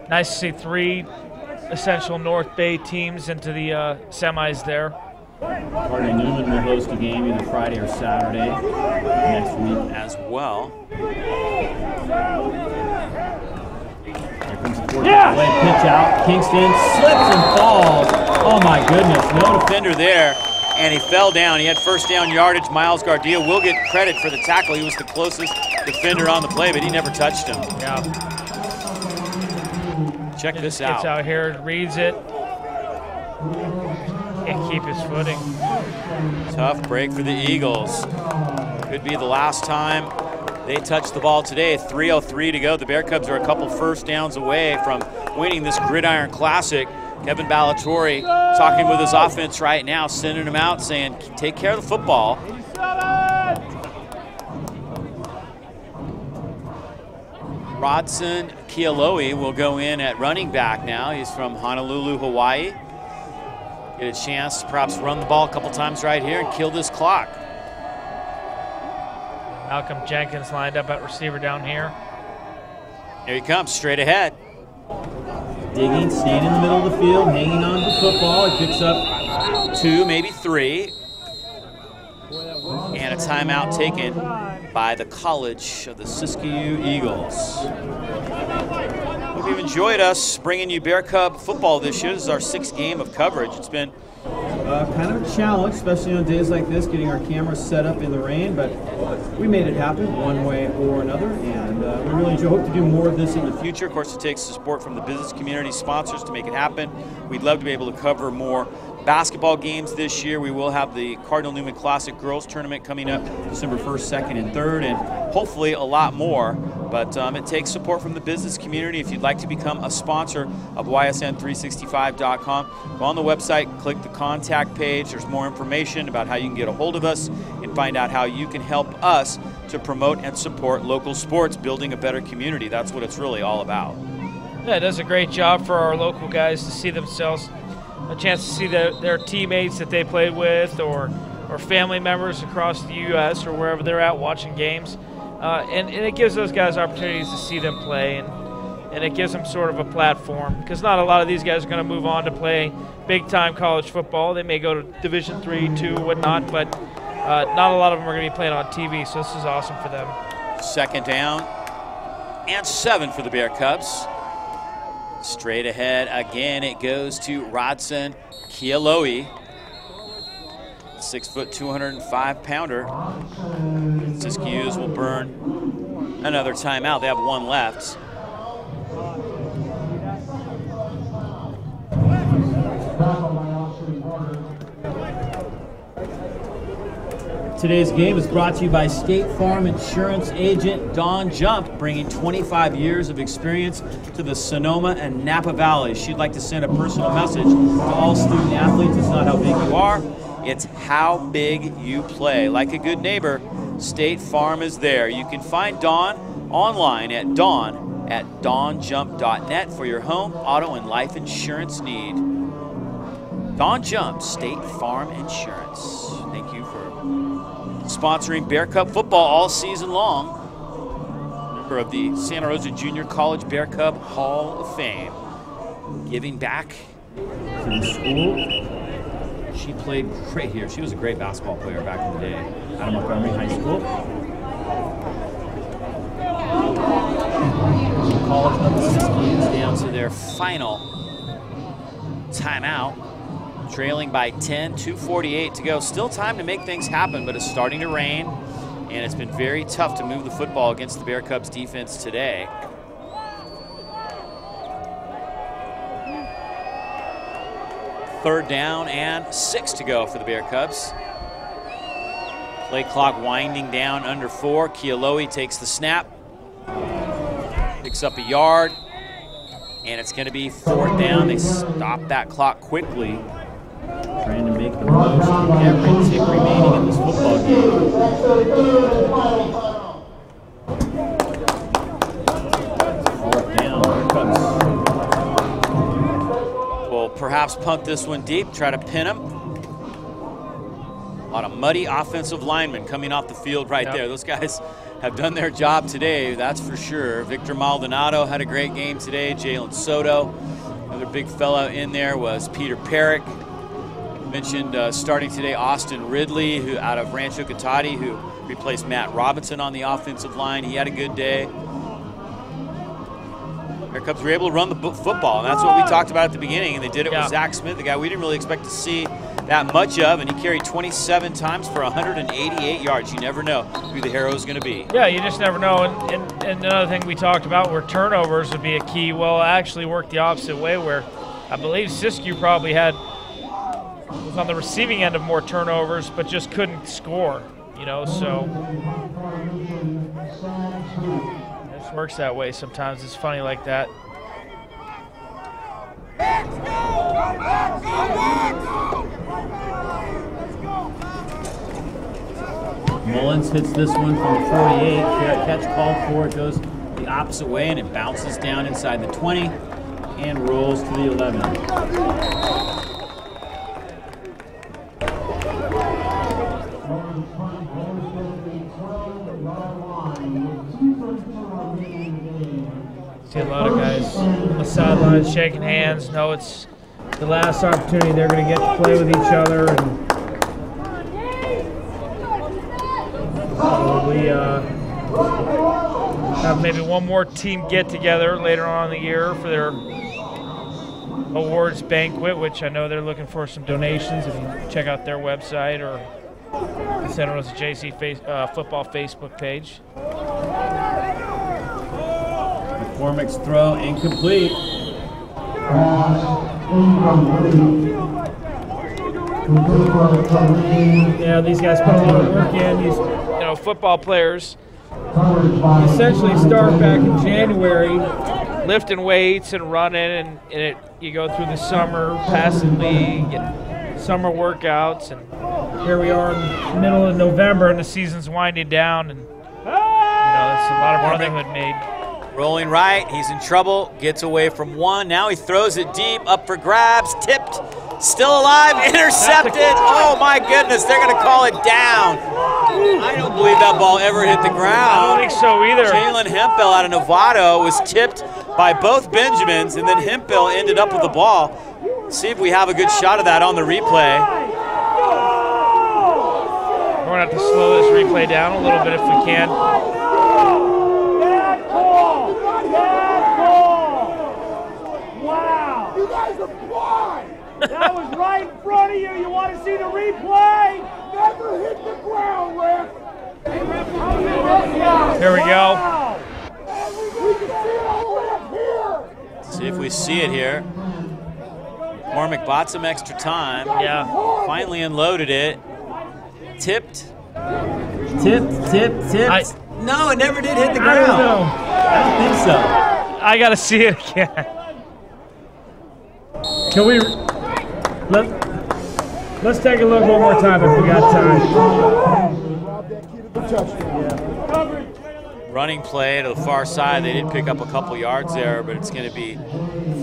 Nice to see 3 essential North Bay teams into the semis there. Cardinal Newman will host a game either Friday or Saturday next week as well. Here comes the 4th away, pitch out. Kingston slips and falls. Oh my goodness, no defender there. And he fell down. He had 1st down yardage. Miles Gardia will get credit for the tackle. He was the closest defender on the play, but he never touched him. Yeah. Check this out. Gets out here, reads it. Can't keep his footing. Tough break for the Eagles. Could be the last time they touch the ball today. 3:03 to go. The Bear Cubs are a couple 1st downs away from winning this Gridiron Classic. Kevin Ballatori talking with his offense right now, sending them out, saying, take care of the football. Rodson Kialoe will go in at running back now. He's from Honolulu, Hawaii. get a chance to perhaps run the ball a couple times right here and kill this clock. Malcolm Jenkins lined up at receiver down here. Here he comes, straight ahead. Digging, staying in the middle of the field, hanging on to the football. He picks up 2, maybe 3. And a timeout taken by the College of the Siskiyous Eagles. Hope you've enjoyed us bringing you Bear Cub football this year. This is our 6th game of coverage. It's been kind of a challenge, especially on days like this, getting our cameras set up in the rain, but we made it happen one way or another, and we really hope to do more of this in the future. Of course, it takes the support from the business community sponsors to make it happen. We'd love to be able to cover more basketball games this year. We will have the Cardinal Newman Classic Girls Tournament coming up December 1st, 2nd, and 3rd, and hopefully a lot more. But it takes support from the business community. If you'd like to become a sponsor of YSN365.com, go on the website, click the contact page. There's more information about how you can get a hold of us and find out how you can help us to promote and support local sports, building a better community. That's what it's really all about. Yeah, it does a great job for our local guys to see themselves, a chance to see their teammates that they played with or family members across the U.S. or wherever they're at watching games. And it gives those guys opportunities to see them play, and it gives them sort of a platform, because not a lot of these guys are going to move on to play big-time college football. They may go to Division III, II, whatnot, but not a lot of them are going to be playing on TV, so this is awesome for them. 2nd down and 7 for the Bear Cubs. Straight ahead again, it goes to Rodson Kialoe. 6 foot, 205-pounder. Siskiyous will burn another timeout. They have 1 left. Today's game is brought to you by State Farm Insurance Agent Dawn Jump, bringing 25 years of experience to the Sonoma and Napa Valley. She'd like to send a personal message to all student athletes. It's not how big you are, it's how big you play. Like a good neighbor, State Farm is there. You can find Dawn online at dawnjump.net for your home, auto, and life insurance need. Dawn Jump, State Farm Insurance. Thank you for sponsoring Bear Cub football all season long. Member of the Santa Rosa Junior College Bear Cub Hall of Fame. Giving back to the school. She played great here. She was a great basketball player back in the day out of Montgomery High School. College of the Siskiyous down to their final timeout. Trailing by 10, 2:48 to go. Still time to make things happen, but it's starting to rain, and it's been very tough to move the football against the Bear Cubs defense today. Third down and 6 to go for the Bear Cubs. Play clock winding down under 4. Kialoe takes the snap, picks up a yard, and it's going to be 4th down. They stop that clock quickly, trying to make the most of every tick remaining in this football game. 4th down, Bear Cubs will perhaps punt this one deep, try to pin him. A lot of muddy offensive linemen coming off the field right there. Those guys have done their job today, that's for sure. Victor Maldonado had a great game today. Jalen Soto, another big fella in there was Peter Perrick. Mentioned starting today Austin Ridley, who out of Rancho Cotati, who replaced Matt Robinson on the offensive line. He had a good day. Bear Cubs were able to run the football, and that's what we talked about at the beginning, and they did it with Zach Smith, the guy we didn't really expect to see that much of, and he carried 27 times for 188 yards. You never know who the hero is going to be. Yeah, you just never know. And another thing we talked about where turnovers would be a key. Well, it actually worked the opposite way, where I believe Siskiyou probably was on the receiving end of more turnovers, but just couldn't score, so it just works that way sometimes. It's funny like that. Mullins hits this one from the 48. Catch called for. It goes the opposite way, and it bounces down inside the 20 and rolls to the 11. See a lot of guys on the sidelines shaking hands. Know it's the last opportunity they're going to get to play with each other, and probably have maybe one more team get together later on in the year for their awards banquet, which I know they're looking for some donations. If you check out their website or the Santa Rosa JC football Facebook page. McCormick's throw incomplete. Yeah, these guys put a lot of work in. These, football players essentially start back in January, lifting weights and running, and you go through the summer, passing league, and summer workouts, and here we are in the middle of November, and the season's winding down, and that's a lot of brotherhood made. Rolling right, he's in trouble, gets away from one. Now he throws it deep, up for grabs, tipped, still alive, intercepted. Oh my goodness, they're gonna call it down. I don't believe that ball ever hit the ground. I don't think so either. Jalen Hemphill out of Novato was tipped by both Benjamins, and then Hemphill ended up with the ball. See if we have a good shot of that on the replay. We're gonna have to slow this replay down a little bit if we can. Wow! You guys are blind! That was right in front of you. You want to see the replay? Never hit the ground, ref. Here we go. We can see it all the way up here. See if we see it here. McCormick bought some extra time. Yeah. Finally unloaded it. Tipped. Tipped. No, it never did hit the ground. I don't know. I don't think so. I gotta see it again. Can we let's take a look one more time if we got time. Running play to the far side. They did pick up a couple yards there, but it's going to be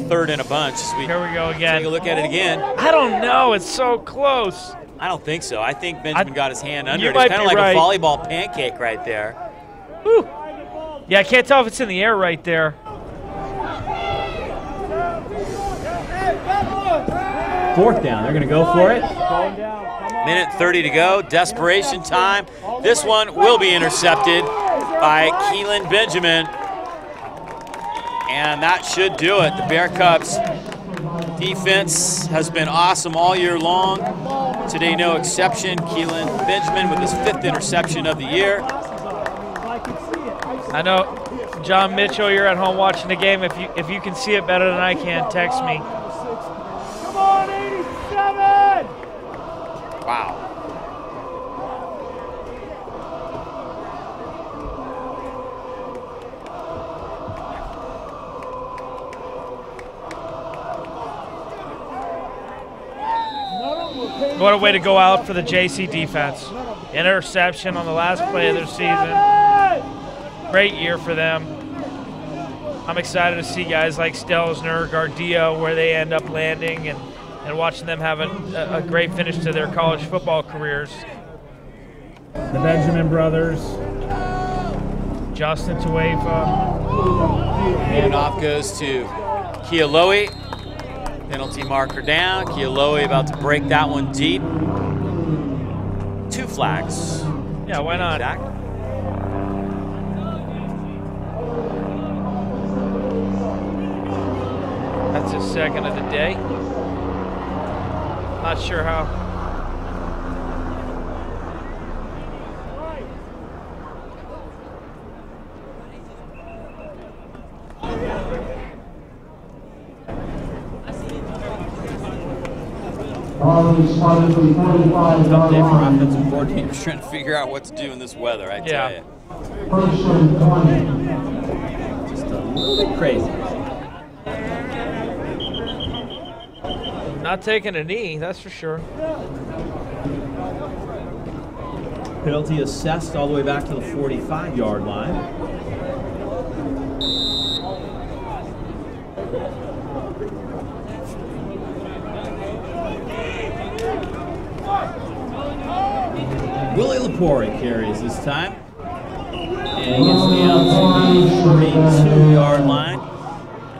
third in a bunch. Here we go again. Take a look at it again. I don't know. It's so close. I don't think so. I think Benjamin got his hand under it. It's kind of like a volleyball pancake right there. Whew. Yeah, I can't tell if it's in the air right there. Fourth down. They're going to go for it. Minute 30 to go. Desperation time. This one will be intercepted by Keelan Benjamin. And that should do it. The Bear Cubs defense has been awesome all year long. Today, no exception. Keelan Benjamin with his 5th interception of the year. I know, John Mitchell, you're at home watching the game. If you can see it better than I can, text me. Come on, 87! Wow. What a way to go out for the JC defense. Interception on the last play of their season. Great year for them. I'm excited to see guys like Stelzner, Gardillo, where they end up landing, and watching them have a great finish to their college football careers. The Benjamin brothers, Justin Tuefa. Handoff goes to Kealoe. Penalty marker down. Kealoe about to break that one deep. 2 flags. Yeah, why not? Zach? That's his 2nd of the day. Not sure how. Tough day for offensive coordinators trying to figure out what to do in this weather, I tell you. Just a little bit crazy. Not taking a knee, that's for sure. Penalty assessed all the way back to the 45-yard line. Willie Lepore carries this time. And he gets down to the 42-yard line.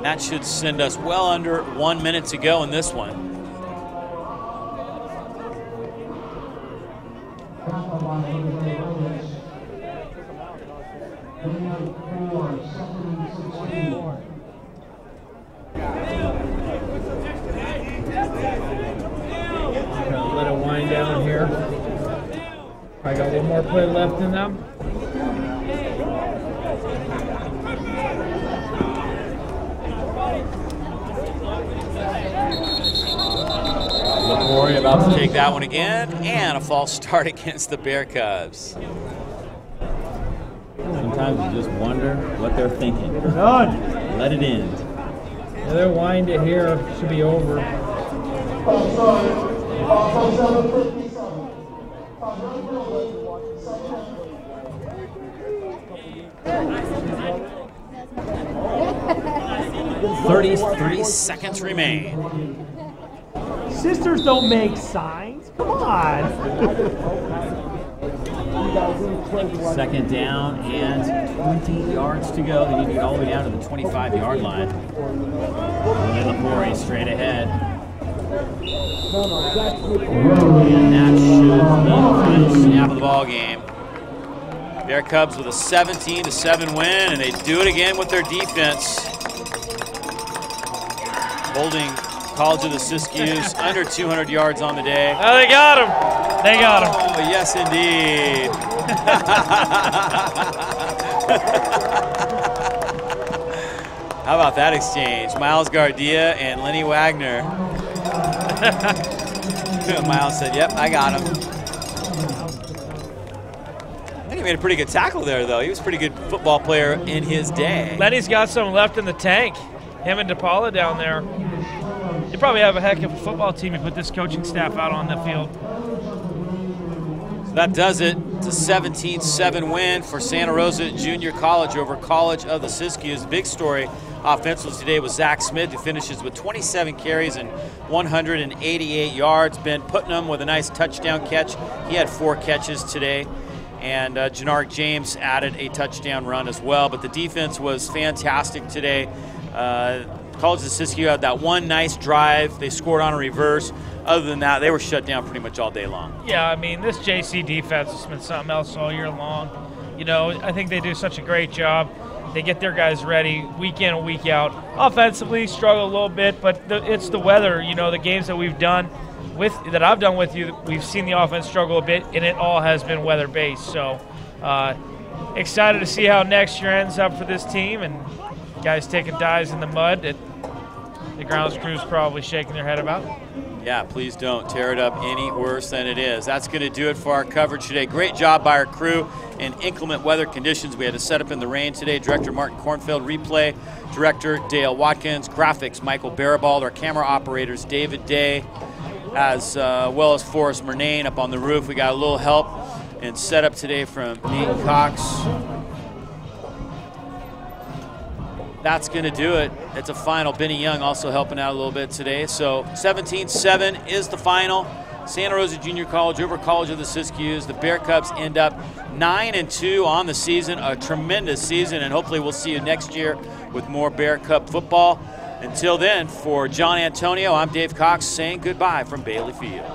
That should send us well under 1 minute to go in this one. Let it wind down here. I got one more play left in them. Lepore about to take that one again, and a false start against the Bear Cubs. Sometimes you just wonder what they're thinking. Done. Let it end. Yeah, they'll wind it here. Should be over. Three seconds remain. Sisters don't make signs. Come on. Second down and 20 yards to go. They need to get all the way down to the 25-yard line. And Lepore straight ahead. And that should be the final Snap of the ball game. Bear Cubs with a 17-7 win, and they do it again with their defense. Holding College of the Siskiyous under 200 yards on the day. Oh, they got him. They got him. Oh, yes, indeed. How about that exchange? Miles Gardia and Lenny Wagner. Miles said, yep, I got him. I think he made a pretty good tackle there, though. He was a pretty good football player in his day. Lenny's got some left in the tank. Him and DePaula down there. You probably have a heck of a football team. You put this coaching staff out on the field. So that does it. It's a 17-7 win for Santa Rosa Junior College over College of the Siskiyous. Big story offensively today was Zach Smith, who finishes with 27 carries and 188 yards. Ben Putnam with a nice touchdown catch. He had 4 catches today. And Jannark James added a touchdown run as well. But the defense was fantastic today. College of the Siskiyous had that one nice drive. They scored on a reverse. Other than that, they were shut down pretty much all day long. Yeah, I mean, this JC defense has been something else all year long. You know, I think they do such a great job. They get their guys ready week in and week out. Offensively, struggle a little bit, but it's the weather. You know, the games that we've done that I've done with you, we've seen the offense struggle a bit, and it all has been weather-based. So excited to see how next year ends up for this team, and guys taking dives in the mud that the grounds crew's probably shaking their head about. Yeah, please don't tear it up any worse than it is. That's going to do it for our coverage today. Great job by our crew in inclement weather conditions. We had to set up in the rain today. Director Martin Kornfeld, replay. Director Dale Watkins, graphics Michael Barabald, our camera operators David Day, as well as Forrest Murnane up on the roof. We got a little help in setup today from Nate Cox. That's going to do it. It's a final. Benny Young also helping out a little bit today. So 17-7 is the final. Santa Rosa Junior College over College of the Siskiyous. The Bear Cubs end up 9-2 on the season. A tremendous season, and hopefully we'll see you next year with more Bear Cub football. Until then, for John Antonio, I'm Dave Cox saying goodbye from Bailey Field.